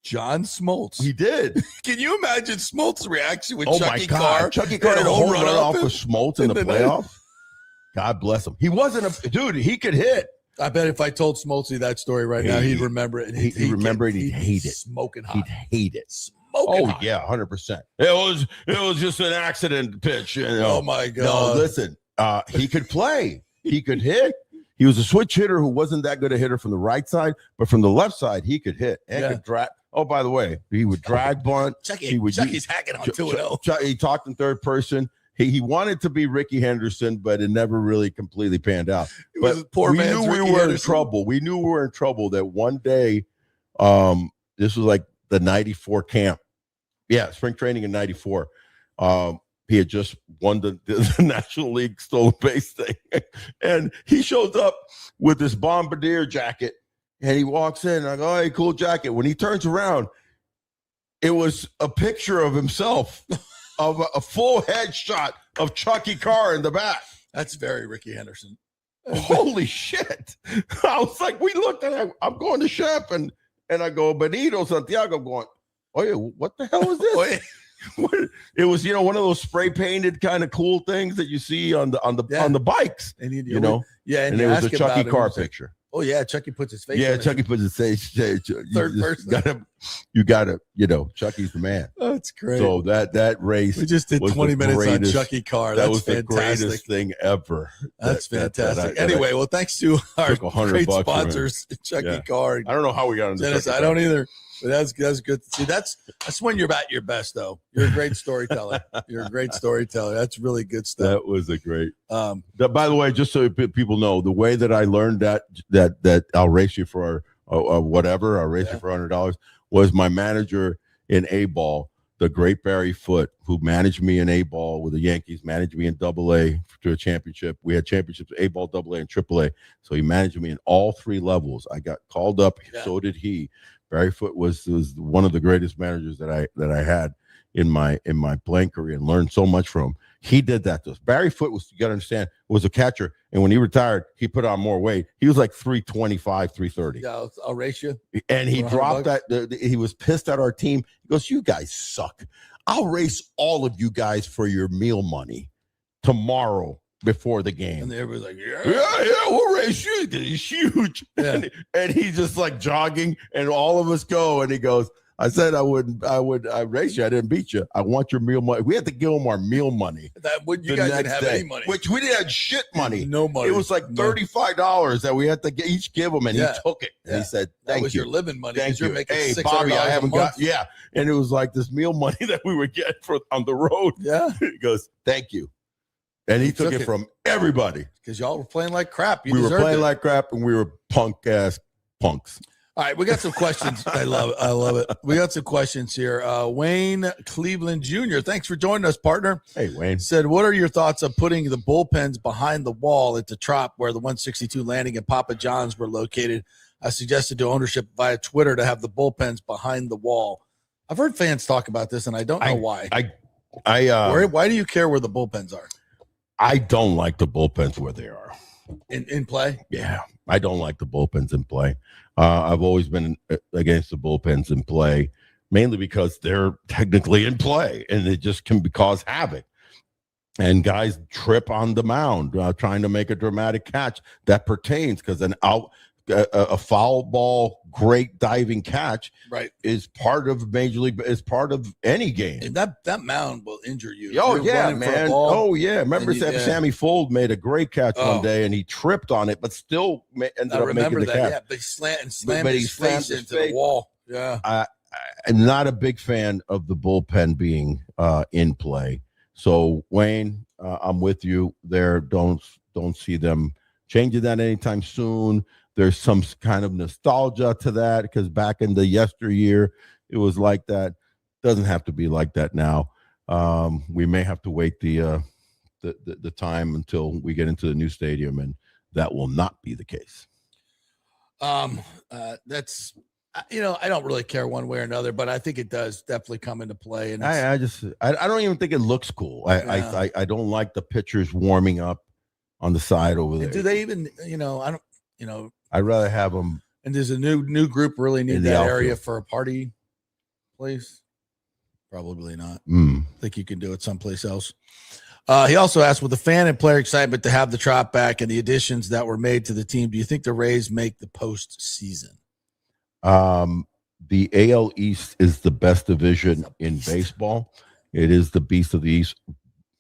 John Smoltz. He did. Can you imagine Smoltz's reaction with Oh Chucky my God! Carr? Chucky Carr had a home run off him with Smoltz in the playoffs. God bless him. He wasn't a dude. He could hit. I bet if I told Smoltzy that story right now, he'd remember it. He'd remember it. He'd hate it. Smoking hot. He'd hate it. Smoking hot. Yeah, 100%. It was just an accident pitch. You know? Oh my God! No, listen. He could play. He could hit. He was a switch hitter who wasn't that good a hitter from the right side, but from the left side, he could hit and could drag. Oh, by the way, he would drag bunt. Chucky's hacking on 2-0. He talked in third person. He wanted to be Ricky Henderson, but it never really completely panned out. But poor we man's knew we Ricky were Henderson. in trouble. We knew we were in trouble that one day, this was like the 94 camp. Yeah, spring training in 94. He had just won the National League stolen base thing. And he shows up with this bombardier jacket and he walks in. I go, "Hey, cool jacket." When he turns around, it was a picture of himself of a full headshot of Chucky Carr in the back. That's very Ricky Henderson. Holy shit. I was like, we looked at it. I'm going to Shep and I go, Benito Santiago going, "Oh yeah, what the hell is this?" It was, one of those spray painted kind of cool things that you see on the bikes, and and and it was a Chucky Carr picture. Oh yeah, Chucky puts his face. Yeah, on Chucky puts his face. Third person. You gotta, Chucky's the man. That's great. So that race, we just did 20 minutes on Chucky Carr. That That's was fantastic. the greatest thing ever. That's fantastic. Anyway, well, thanks to our great sponsors, Chucky Carr. I don't know how we got into Dennis. I don't either. But that's good. See, that's when you're at your best, though. You're a great storyteller. That's really good stuff. That was a great. By the way, just so people know, the way that I learned that I'll race you for whatever, I'll race you for $100 was my manager in A-ball, the great Barry Foote, who managed me in A-ball with the Yankees, managed me in AA to a championship. We had championships, A-ball, AA, and AAA. So he managed me in all three levels. I got called up. Yeah. So did he. Barry Foote was one of the greatest managers that I had in my playing career and learned so much from him. He did that to us. Barry Foote was, you got to understand, was a catcher. And when he retired, he put on more weight. He was like 325, 330. Yeah, I'll race you. And he dropped that. He was pissed at our team. He goes, "You guys suck. I'll race all of you guys for your meal money tomorrow before the game." And everybody's like, yeah, we'll race you. He's huge. Yeah. And he's just like jogging, and all of us go. And he goes, "I said I would race you. I didn't beat you. I want your meal money." We had to give him our meal money. You guys didn't have any money. Which we didn't have shit money. No money. It was like $35 that we had to each give him, and he took it. And he said, "Thank you." That was your living money. Thank you. You're making Hey, $600 Bobby, I haven't a month. got. Yeah, and it was like this meal money that we would get on the road. Yeah. He goes, "Thank you," and he took it from everybody because y'all were playing like crap. We were playing like crap, and we were punk ass punks. All right, we got some questions. I love it. We got some questions here. Wayne Cleveland Jr., thanks for joining us, partner. Hey, Wayne. Said, what are your thoughts on putting the bullpens behind the wall at the Trop where the 162 Landing and Papa John's were located? I suggested to ownership via Twitter to have the bullpens behind the wall. I've heard fans talk about this, and I don't know why. Why do you care where the bullpens are? I don't like the bullpens where they are. In play? Yeah, I don't like the bullpens in play. I've always been against the bullpens in play. mainly because they're technically in play and it just can cause havoc. And guys trip on the mound trying to make a dramatic catch that pertains, because a foul ball, great diving catch, right, is part of Major League, is part of any game. And that mound will injure you. Oh yeah, man. Oh yeah. Remember, Sammy Fold made a great catch one day, and he tripped on it, but still ended up making the catch. Yeah, but he slammed his face into the wall. Yeah. I'm not a big fan of the bullpen being in play. So Wayne, I'm with you there. Don't see them changing that anytime soon. There's some kind of nostalgia to that, because back in the yesteryear, it was like that. Doesn't have to be like that now. We may have to wait the time until we get into the new stadium, and that will not be the case. That's, I don't really care one way or another, but I think it does definitely come into play. And I don't even think it looks cool. I don't like the pitchers warming up on the side over there. Do they even, I'd rather have them. And does a new group really need that area for a party place? Probably not. I think you can do it someplace else. He also asked, with the fan and player excitement to have the Trop back and the additions that were made to the team, do you think the Rays make the postseason? The AL East is the best division in baseball. It is the beast of the East,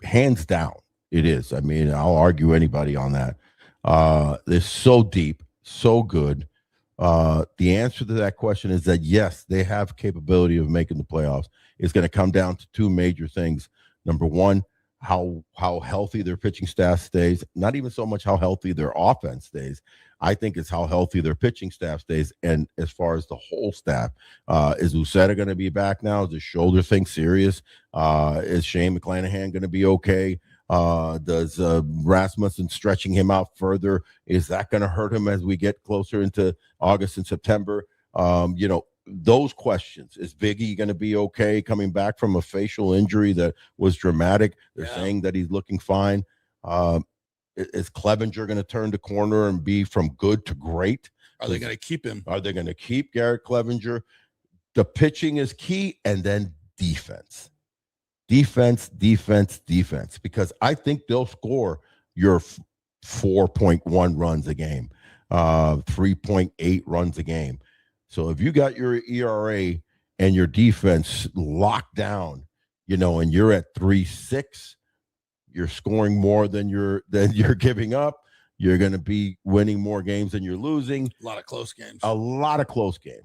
hands down. It is. I mean, I'll argue anybody on that. They're so deep, so good. The answer to that question is that yes, they have capability of making the playoffs. It's going to come down to two major things. Number one, how healthy their pitching staff stays. Not even so much how healthy their offense stays. I think it's how healthy their pitching staff stays. And as far as the whole staff, is Uceta going to be back now? Is his shoulder thing serious? Is Shane McClanahan going to be okay? Does Rasmussen stretching him out further, is that going to hurt him as we get closer into August and September? Those questions. Is Biggie going to be okay coming back from a facial injury that was dramatic? They're saying that he's looking fine. Is Clevenger going to turn the corner and be from good to great? Are they going to keep him? Are they going to keep Garrett Clevenger? The pitching is key, and then defense. Defense, because I think they'll score your 4.1 runs a game, 3.8 runs a game. So if you got your ERA and your defense locked down, and you're at 3.6, you're scoring more than you're giving up. You're going to be winning more games than you're losing. A lot of close games.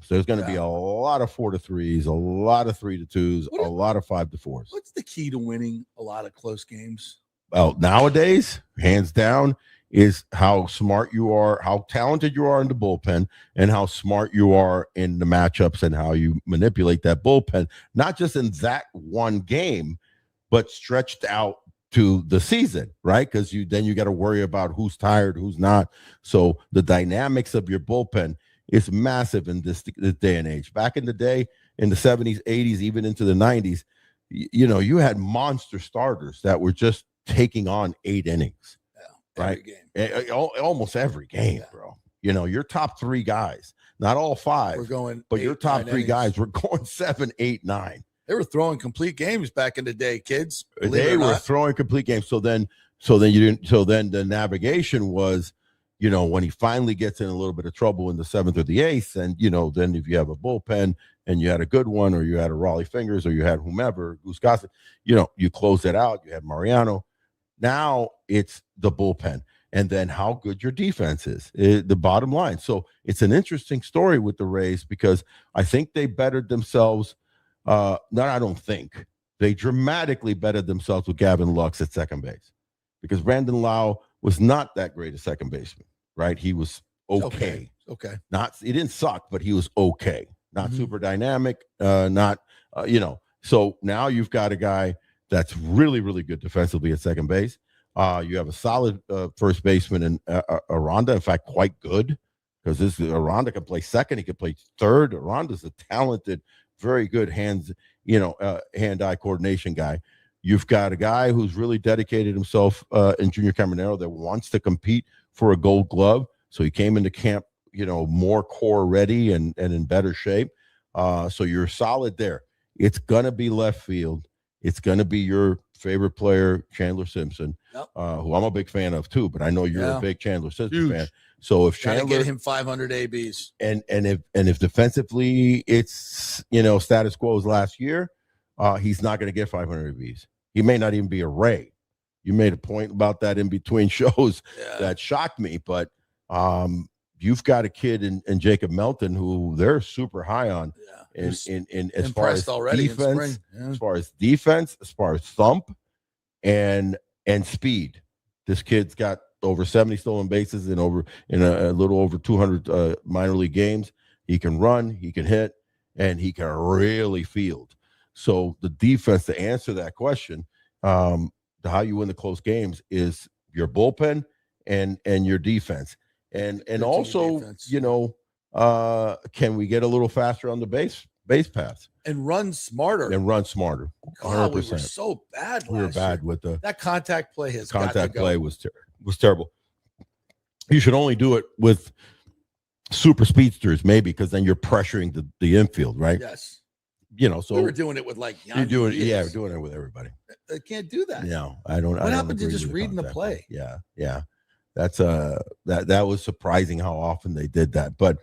There's going to be a lot of 4-3s, a lot of 3-2s, a lot of 5-4s. What's the key to winning a lot of close games? Well, nowadays, hands down, is how smart you are, how talented you are in the bullpen, and how smart you are in the matchups and how you manipulate that bullpen, not just in that one game, but stretched out to the season, right? Because you got to worry about who's tired, who's not. So the dynamics of your bullpen is massive in this day and age. Back in the day, in the 70s, 80s, even into the 90s, you had monster starters that were just taking on 8 innings, right? Every game. Almost every game, bro. Your top 3 guys, not all 5, but your top 3 guys were going 7, 8, 9. They were throwing complete games back in the day, kids. They were throwing complete games. So then the navigation was, when he finally gets in a little bit of trouble in the 7th or the 8th, and then if you have a bullpen and you had a good one, or you had a Raleigh Fingers, or you had whomever, Goose Gossett, you close it out. You had Mariano. Now it's the bullpen, and then how good your defense is, the bottom line. So it's an interesting story with the Rays, because I think they bettered themselves. I don't think. They dramatically bettered themselves with Gavin Lux at second base, because Brandon Lau was not that great a second baseman, right? He was okay. Okay. He didn't suck, but he was okay. Not super dynamic, So now you've got a guy that's really, really good defensively at second base. You have a solid first baseman in Aranda, in fact, quite good, because Aranda can play second. He can play third. Aranda's a talented, very good hand-eye coordination guy. You've got a guy who's really dedicated himself in Junior Caminero that wants to compete for a Gold Glove. So he came into camp, more core ready and in better shape. So you're solid there. It's going to be left field. It's going to be your favorite player, Chandler Simpson, who I'm a big fan of too, but I know you're a big Chandler Simpson fan. So if Chandler get him 500 ABs, and if defensively it's status quo as last year, he's not going to get 500 ABs. He may not even be a Ray. You made a point about that in between shows that shocked me, but you've got a kid in Jacob Melton who they're super high on. In as far as defense, as far as thump and speed. This kid's got over 70 stolen bases in a little over 200 minor league games. He can run, he can hit, and he can really field. So the defense, to answer that question, how you win the close games is your bullpen and your defense. And also, defense. Can we get a little faster on the base paths and run smarter? 100%. God, we were so bad. We were bad with that contact play. Play was terrible. You should only do it with super speedsters, maybe, because then you're pressuring the infield, right? Yes. So we were doing it with we're doing it with everybody. They can't do that. No, I don't. What happened to just reading the play? Yeah. That's that was surprising how often they did that. But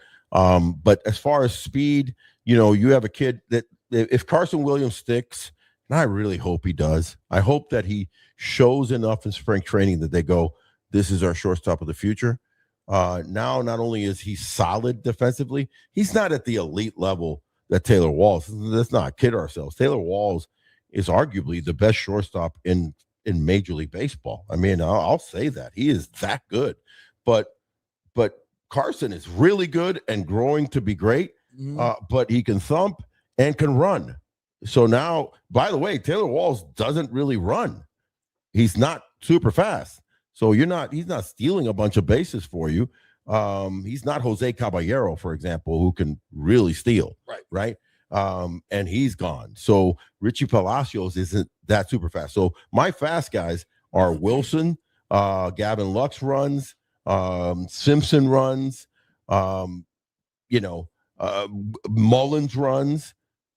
as far as speed, you have a kid that if Carson Williams sticks, and I really hope he does. I hope that he shows enough in spring training that they go, this is our shortstop of the future. Now, not only is he solid defensively, he's not at the elite level that Taylor Walls. Let's not kid ourselves. Taylor Walls is arguably the best shortstop in Major League Baseball. I mean, I'll say that. He is that good. But Carson is really good and growing to be great, but he can thump and can run. So now, by the way, Taylor Walls doesn't really run. He's not super fast. So he's not stealing a bunch of bases for you. He's not Jose Caballero, for example, who can really steal. Right. And he's gone. So Richie Palacios isn't that super fast. So my fast guys are Wilson, Gavin Lux runs, Simpson runs, Mullins runs.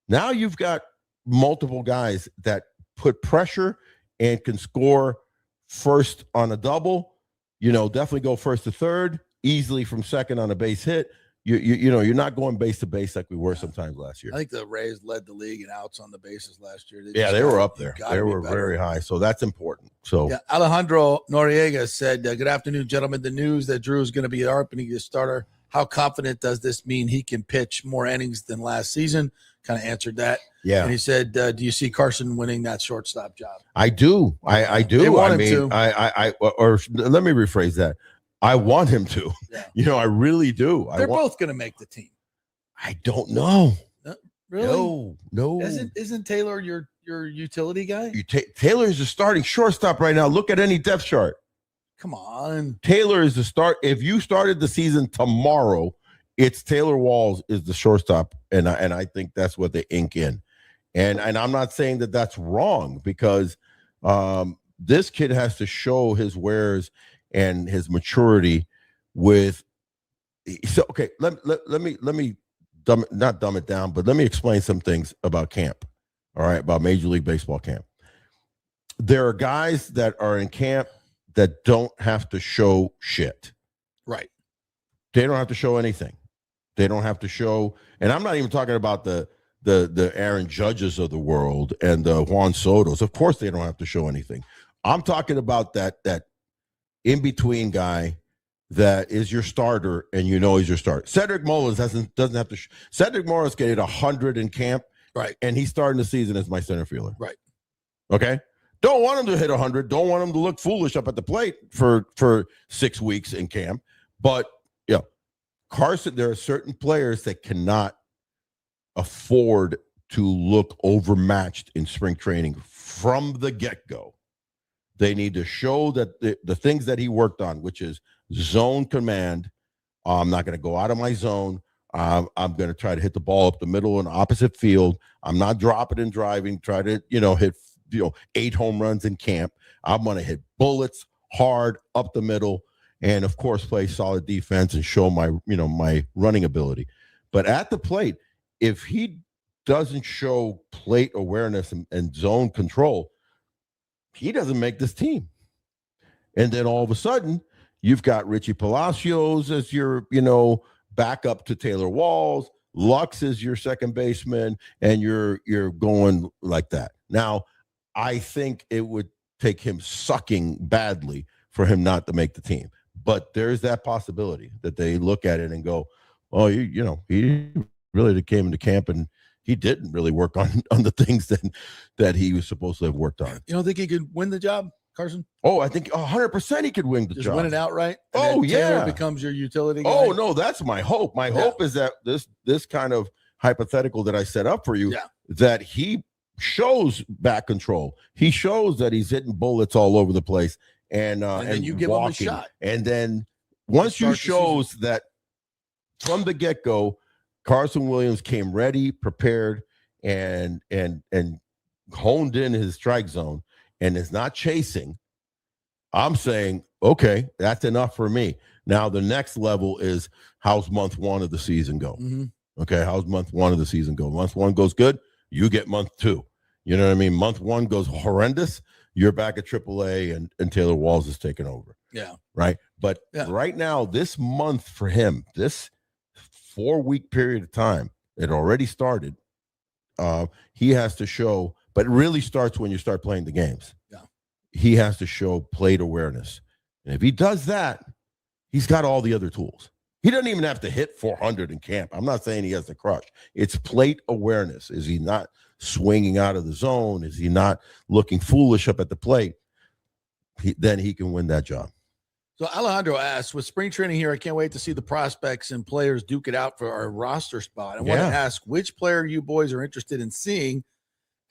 Now you've got multiple guys that put pressure and can score first on a double, definitely go first to third, easily from second on a base hit. You're not going base to base like we were sometimes last year. I think the Rays led the league in outs on the bases last year. They were up there. They were very high. So that's important. So Alejandro Noriega said, good afternoon, gentlemen. The news that Drew is going to be our opening starter. How confident does this mean he can pitch more innings than last season? Kind of answered that. Yeah. And he said, do you see Carson winning that shortstop job? I do. I do. They want him to. Or let me rephrase that. I want him to. Yeah. I really do. They're both going to make the team. I don't know. Really? No. Isn't Taylor your utility guy? Taylor is the starting shortstop right now. Look at any depth chart. Come on. Taylor is the start. If you started the season tomorrow, it's Taylor Walls is the shortstop, and I think that's what they ink in. And I'm not saying that that's wrong, because this kid has to show his wares and his maturity with. So okay, let me not dumb it down, but let me explain some things about camp. All right, about Major League Baseball camp. There are guys that are in camp that don't have to show shit. Right. They don't have to show anything. They don't have to show, and I'm not even talking about the Aaron Judges of the world and the Juan Sotos. Of course, they don't have to show anything. I'm talking about that in between guy that is your starter, and he's your starter. Cedric Mullins doesn't have to. Cedric Mullins can hit 100 in camp, right? And he's starting the season as my center fielder, right? Okay. Don't want him to hit 100. Don't want him to look foolish up at the plate for 6 weeks in camp. But Carson, there are certain players that cannot afford to look overmatched in spring training from the get-go. They need to show that the things that he worked on, which is zone command. I'm not going to go out of my zone. I'm going to try to hit the ball up the middle and opposite field. I'm not dropping and driving. Try to hit 8 home runs in camp. I'm going to hit bullets hard up the middle, and of course play solid defense and show my my running ability. But at the plate, if he doesn't show plate awareness and zone control, he doesn't make this team. And then all of a sudden, you've got Richie Palacios as your, backup to Taylor Walls. Lux is your second baseman, and you're going like that. Now, I think it would take him sucking badly for him not to make the team. But there's that possibility that they look at it and go, oh, he really came into camp and he didn't really work on the things that he was supposed to have worked on. You don't think he could win the job, Carson? Oh, I think 100% he could win the job. Just win it outright? Oh, yeah. Taylor becomes your utility guy? Oh, no, that's my hope. My hope is that this kind of hypothetical that I set up for you, that he shows back control. He shows that he's hitting bullets all over the place. And then you give walking. him a shot. And then once you shows that from the get-go, Carson Williams came ready, prepared, and honed in his strike zone and is not chasing, I'm saying, okay, that's enough for me. Now, the next level is how's month 1 of the season go? Mm-hmm. Okay, how's month 1 of the season go? Month 1 goes good, you get month 2. You know what I mean? Month 1 goes horrendous, you're back at AAA and Taylor Walls is taking over. Yeah. Right? But right now, this month for him, this 4-week period of time, it already started. He has to show, but it really starts when you start playing the games. Yeah. He has to show plate awareness. And if he does that, he's got all the other tools. He doesn't even have to hit 400 in camp. I'm not saying he has to crush. It's plate awareness. Is he not swinging out of the zone? Is he not looking foolish up at the plate? Then he can win that job. So Alejandro asks, with spring training here, I can't wait to see the prospects and players duke it out for our roster spot. I want to ask which player you boys are interested in seeing,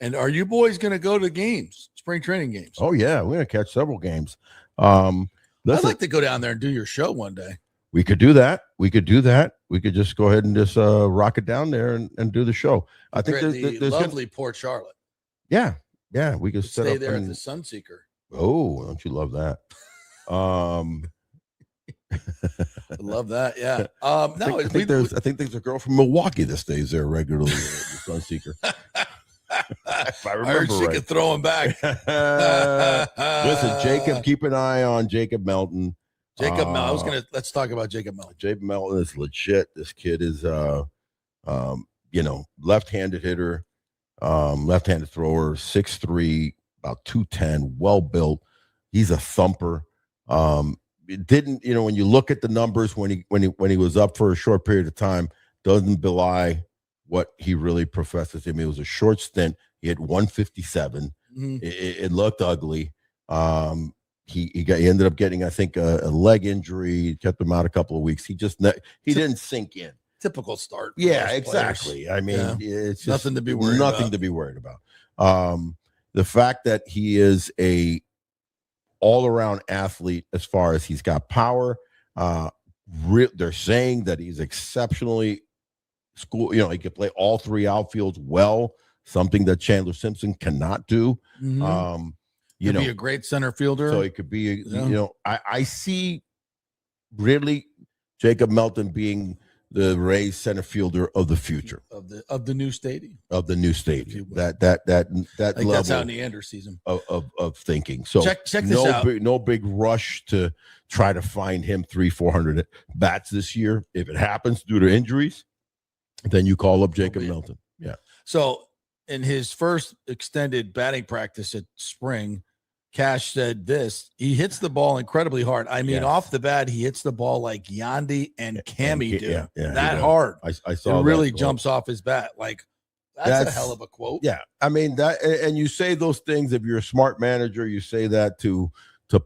and are you boys going to go to games, spring training games? Oh, yeah. We're going to catch several games. I'd like to go down there and do your show one day. We could do that. We could just go ahead and just rock it down there and do the show. I think there's lovely Port Charlotte. Yeah. We could stay there at the Sunseeker. Oh, don't you love that? I love that. Yeah. I think there's a girl from Milwaukee that stays there regularly at the Sunseeker. If I remember she could throw him back. Listen, Jacob, keep an eye on Jacob Melton. Let's talk about Jacob Melton. Jacob Melton is legit. This kid is left-handed hitter, left-handed thrower, 6'3", about 210, well built. He's a thumper. It didn't, when you look at the numbers when he was up for a short period of time, doesn't belie what he really professes to me. It was a short stint. He had 157. Mm-hmm. It looked ugly. He ended up getting, I think, a leg injury, kept him out a couple of weeks. He didn't sink in. Typical start. Yeah, exactly. I mean, it's just nothing to be worried about. The fact that he is a all-around athlete as far as he's got power. They're saying that he's exceptionally he can play all 3 outfields well, something that Chandler Simpson cannot do. Mm-hmm. Could be a great center fielder. So it could be, I see really Jacob Melton being the Rays center fielder of the future of the new stadium. That level. That's how Neander sees him of thinking. So check this out. No big rush to try to find him 300-400 bats this year. If it happens due to injuries, then you call up Jacob Melton. Yeah. So in his first extended batting practice at spring, Cash said this: he hits the ball incredibly hard. I mean, off the bat, he hits the ball like Yandy and Cammy do. That hard. I saw it really jumps off his bat. Like that's a hell of a quote. Yeah. I mean, that, and you say those things if you're a smart manager, you say that to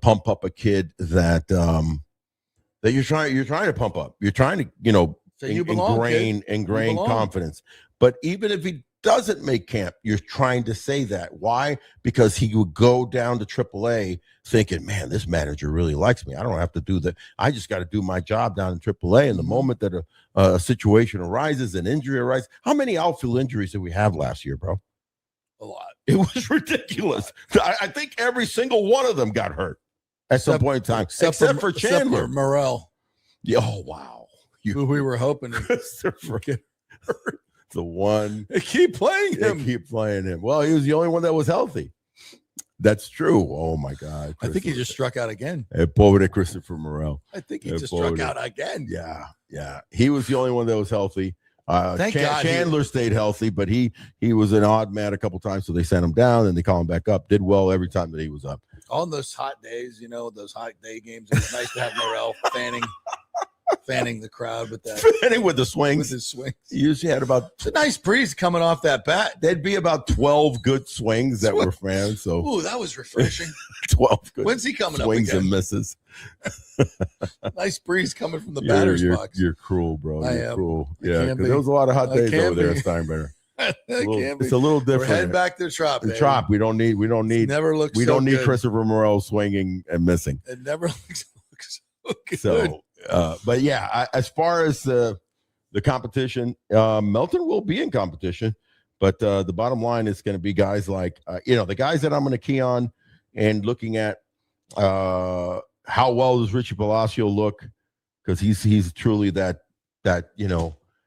pump up a kid that you're trying to pump up. You're trying to, ingrain confidence. But even if he doesn't make camp, you're trying to say that. Why? Because he would go down to AAA thinking, man, this manager really likes me. I don't have to do that. I just got to do my job down in AAA. And the moment that a situation arises, an injury arises, how many outfield injuries did we have last year, bro? A lot. It was ridiculous. I think every single one of them got hurt at some point in time, except for Chandler. Except for Morel. Yeah, oh, wow. Who we were hoping to get hurt. the one. They keep playing They him. keep playing him. Well, he was the only one that was healthy. That's true. Oh my God! I think he just struck out again. Pobre de Christopher Morel. I think he just struck out again. Yeah. He was the only one that was healthy. Thank God Chandler stayed healthy, but he was an odd man a couple times, so they sent him down and they called him back up. Did well every time that he was up. On those hot days, those hot day games, it was nice to have Morel fanning the crowd with that. Fanning with the swings. With his swings. He usually had about it's a nice breeze coming off that bat. There'd be about 12 good swings that were fans. So ooh, that was refreshing. 12 good When's he coming swings up again? and misses. Nice breeze coming from the batter's box. You're cruel, bro. You're cruel. Yeah, because there was a lot of hot days over there at Steinbrenner. It's a little different. We're heading back to the Trop. The Trop. We don't need good. Christopher Morel swinging and missing. It never looks so good. So, but yeah, as far as the competition, Melton will be in competition, but the bottom line is going to be guys like the guys that I'm going to key on and looking at how well does Richie Palacio look, because he's truly that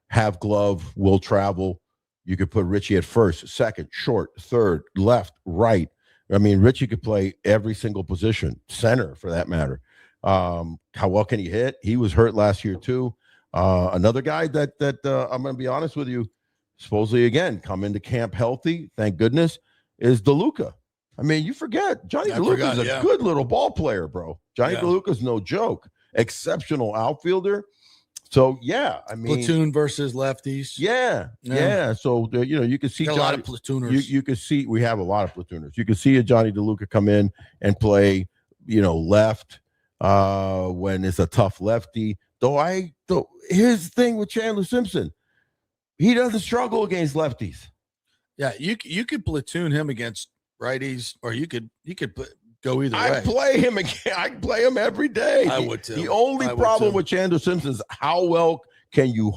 have glove, will travel. You could put Richie at first, second, short, third, left, right. I mean, Richie could play every single position, center for that matter. How well can he hit? He was hurt last year too. Another guy that I'm going to be honest with you, supposedly again come into camp healthy, thank goodness, is DeLuca. I mean, you forget Johnny DeLuca is a good little ball player, bro. Johnny DeLuca's no joke. Exceptional outfielder. So yeah, I mean, platoon versus lefties. Yeah. So you can see a lot of platooners. You can see we have a lot of platooners. You can see a Johnny DeLuca come in and play, left when it's a tough lefty. Though here's the thing with Chandler Simpson, he doesn't struggle against lefties. Yeah, you could platoon him against righties, or you could go either way. I play him again. I play him every day. I would too. The only problem with Chandler Simpson is how well can you,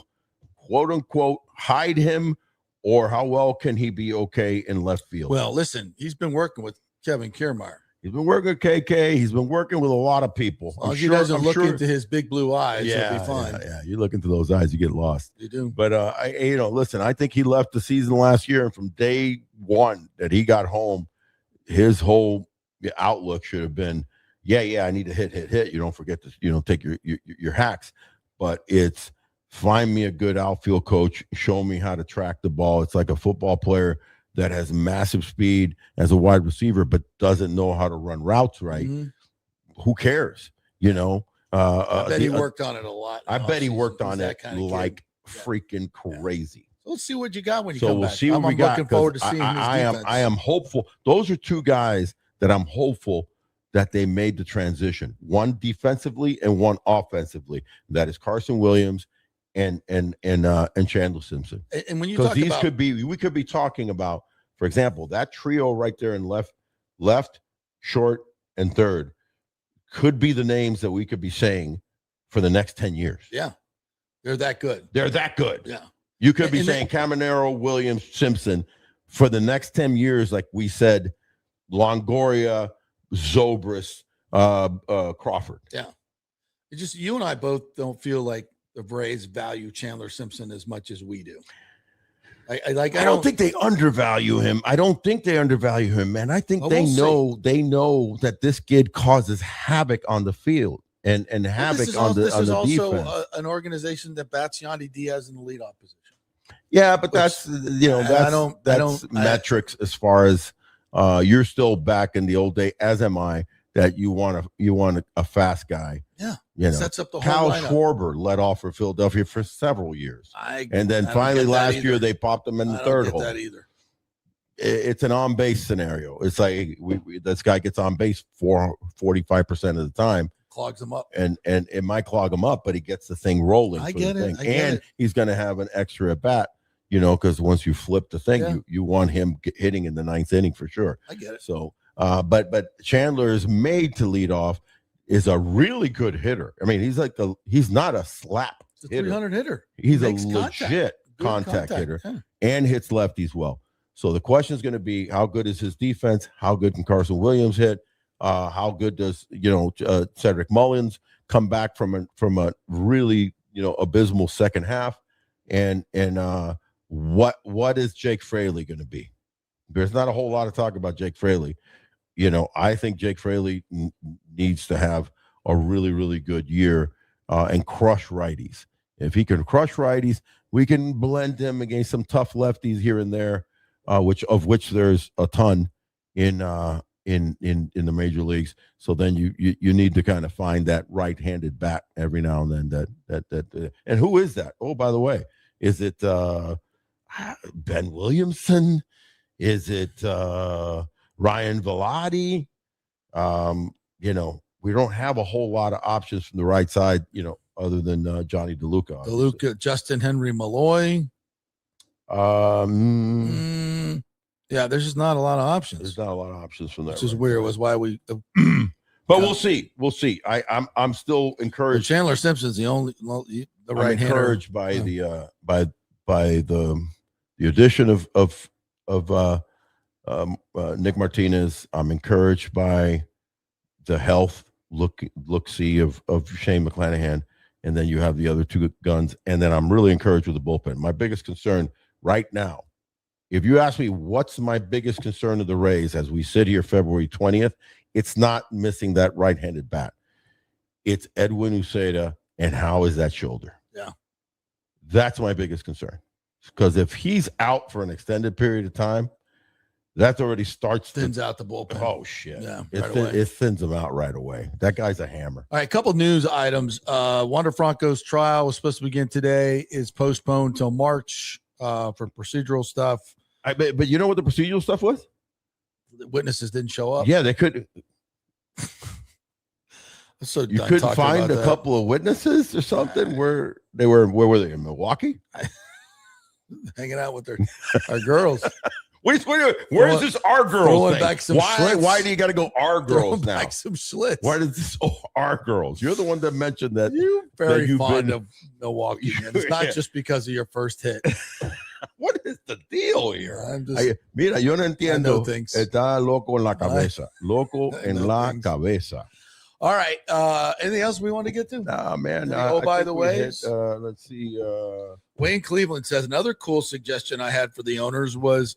quote unquote, hide him, or how well can he be okay in left field? Well, listen, he's been working with Kevin Kiermaier. He's been working with KK. He's been working with a lot of people. Well, he doesn't look into his big blue eyes. He'll be fine. Yeah. You look into those eyes, you get lost. You do. But listen, I think he left the season last year, and from day one that he got home, his whole outlook should have been, I need to hit. You don't forget to, take your hacks, but it's find me a good outfield coach, show me how to track the ball. It's like a football player that has massive speed as a wide receiver, but doesn't know how to run routes right. Mm-hmm. Who cares? I bet he worked on it a lot. I bet he worked on it like freaking crazy. We'll see what you got when you come back. We'll see what we got. I'm looking forward to seeing his defense. I am hopeful. Those are two guys that I'm hopeful that they made the transition. One defensively and one offensively. That is Carson Williams and Chandler Simpson. And when you talk about, we could be talking about, for example, that trio right there in left, short, and third could be the names that we could be saying for the next 10 years. Yeah. They're that good. Yeah. You could be saying Caminero, Williams, Simpson for the next 10 years, like we said, Longoria, Zobrist, Crawford. Yeah. It's just you and I both don't feel like the Braves value Chandler Simpson as much as we do. I don't think they undervalue him. I don't think they undervalue him, man. I think they know that this kid causes havoc on the field and havoc on the defense. This is also an organization that bats Yandy Diaz in the leadoff position. Yeah, but that's metrics as far as you're still back in the old day, as am I, that you want a fast guy. Yeah. Sets up the Kyle whole lineup. Schwarber led off for Philadelphia for several years. And then finally last year they popped him in the third hole. That either. It's an on-base scenario. It's like this guy gets on base 45% of the time. Clogs him up. And it might clog him up, but he gets the thing rolling. I get it. He's going to have an extra at bat, because once you flip the thing, you want him hitting in the ninth inning for sure. I get it. So, but Chandler is made to lead off, is a really good hitter. I mean, he's not a slap hitter. 300 hitter. He's a legit contact hitter and hits lefties well. So the question is going to be, how good is his defense? How good can Carson Williams hit? How good does Cedric Mullins come back from a really abysmal second half? And what is Jake Fraley going to be? There's not a whole lot of talk about Jake Fraley. I think Jake Fraley needs to have a really, really good year and crush righties. If he can crush righties, we can blend him against some tough lefties here and there, which there's a ton in the major leagues. So then you need to kind of find that right-handed bat every now and then. That and who is that? Oh, by the way, is it Ben Williamson? Is it Ryan Velotti? We don't have a whole lot of options from the right side, other than Johnny DeLuca. DeLuca, Justin Henry Malloy. Yeah, there's just not a lot of options. There's not a lot of options from that. Which is weird. Was why we. But we'll see. We'll see. I'm still encouraged. Chandler Simpson's the right-hander. I'm encouraged by the addition of Nick Martinez. I'm encouraged by the health look-see of Shane McClanahan, and then you have the other two guns, and then I'm really encouraged with the bullpen. My biggest concern right now, if you ask me what's my biggest concern of the Rays as we sit here February 20th, it's not missing that right-handed bat. It's Edwin Uceda, and how is that shoulder? Yeah. That's my biggest concern. Because if he's out for an extended period of time, that already thins out the bullpen. Oh, shit. Yeah, it thins him out right away. That guy's a hammer. All right, a couple news items. Wander Franco's trial was supposed to begin today, is postponed till March for procedural stuff. But you know what the procedural stuff was? The witnesses didn't show up. Yeah, they could. So you couldn't find a couple of witnesses or something? Where were they, in Milwaukee? Hanging out with our girls. Where is this our girls thing? Why do you got to go our girls now? Back some schlitz. Why does this our girls? You're the one that mentioned that. You're very fond of Milwaukee. And it's not just because of your first hit. What is the deal here? Mira, yo no entiendo. Está loco en la cabeza. Loco en la cabeza. All right. Anything else we want to get to? Nah, man. By the way, let's see. Wayne Cleveland says another cool suggestion I had for the owners was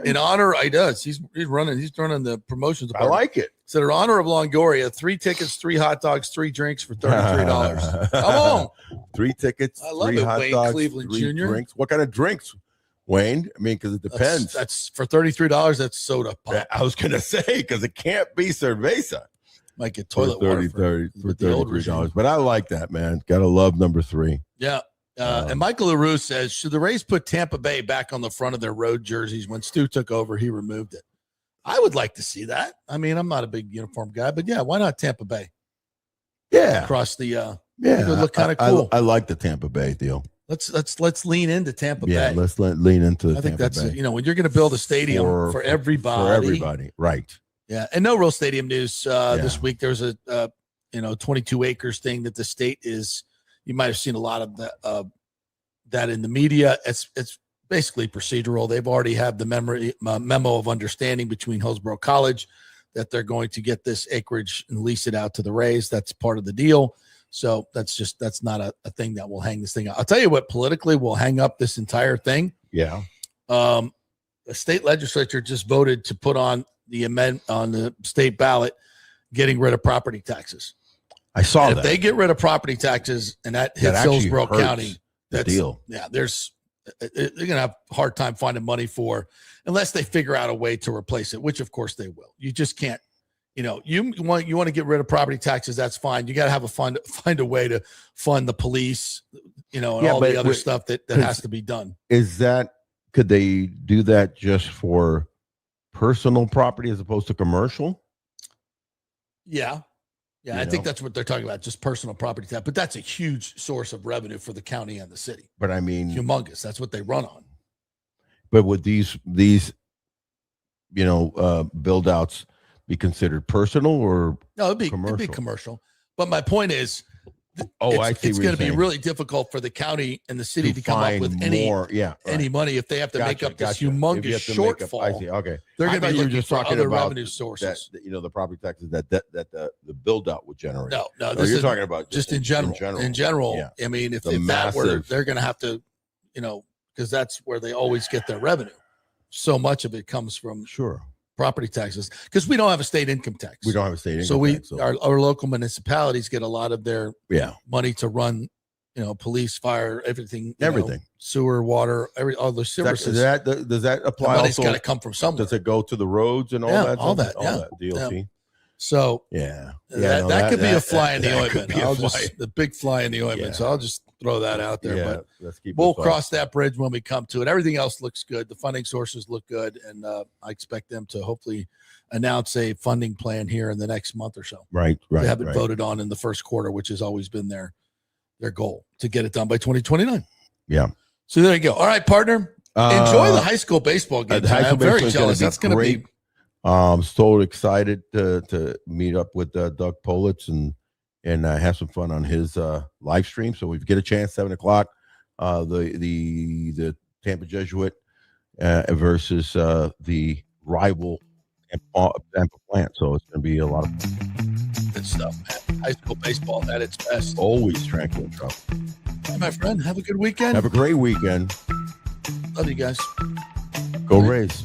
in honor. He does. He's running the promotions department. I like it. So in honor of Longoria, 3 tickets, 3 hot dogs, 3 drinks for $33. Come on. 3 tickets. I love 3 it, hot Wayne dogs, Cleveland 3 Jr. drinks. What kind of drinks, Wayne? I mean, because it depends. That's for $33. That's soda pop. I was gonna say because it can't be cerveza. Might get toilet for water for $33. But I like that, man. Gotta love number 3. Yeah. And Michael LaRue says, should the Rays put Tampa Bay back on the front of their road jerseys? When Stu took over, he removed it. I would like to see that. I mean, I'm not a big uniform guy, but yeah, why not Tampa Bay? Yeah. Across the yeah, it would look kind of cool. I like the Tampa Bay deal. Let's lean into Tampa Bay. Yeah, let's lean into the I think Tampa that's Bay. when you're going to build a stadium for everybody. For everybody, right. Yeah, and no real stadium news this week. There's a 22 acres thing that the state is. You might have seen a lot of that in the media. It's basically procedural. They've already had the memo of understanding between Hillsborough College that they're going to get this acreage and lease it out to the Rays. That's part of the deal. So that's not a thing that will hang this thing up. I'll tell you what politically will hang up this entire thing. Yeah. The state legislature just voted to put on the state ballot getting rid of property taxes. I saw that. If they get rid of property taxes and that hits Hillsborough County, that's the deal. Yeah, they're going to have a hard time finding money unless they figure out a way to replace it, which of course they will. You just can't, you want to get rid of property taxes. That's fine. You got to find a way to fund the police, and all the other stuff that has to be done. Could they do that just for personal property as opposed to commercial? Yeah. Yeah, I think that's what they're talking about, just personal property tax. But that's a huge source of revenue for the county and the city. But I mean, humongous. That's what they run on. But would these build outs be considered personal or no? It'd be commercial. But my point is, it's going to be really difficult for the county and the city to come up with any money if they have to make up this humongous shortfall. I see. Okay, they're going to be looking for other revenue that, sources. The property taxes that the build out would generate. No, you're talking about just in general. In general, yeah. I mean, if that were, they're going to have to, because because that's where they always get their revenue. So much of it comes from property taxes because we don't have a state income tax. We don't have a state income tax. So our local municipalities get a lot of their money to run, police, fire, everything, sewer, water, all the sewer systems. Does that apply? Money's got to come from somewhere. Does it go to the roads and all that? All that DOT. Yeah. So that could be a fly in the ointment. The big fly in the ointment. Yeah. So I'll just throw that out there. Yeah, but we'll cross that bridge when we come to it. Everything else looks good. The funding sources look good, and I expect them to hopefully announce a funding plan here in the next month or so. Right. They haven't voted on in the first quarter, which has always been their goal to get it done by 2029. Yeah. So there you go. All right, partner. Enjoy the high school baseball game. I'm very jealous. That's going to be. So excited to meet up with Doug Politz and have some fun on his live stream. So we get a chance 7:00. The Tampa Jesuit versus the rival Tampa Plant. So it's going to be a lot of good stuff, man. High school baseball at its best. Always tranquil and trouble. All right, my friend. Have a good weekend. Have a great weekend. Love you guys. Go Rays.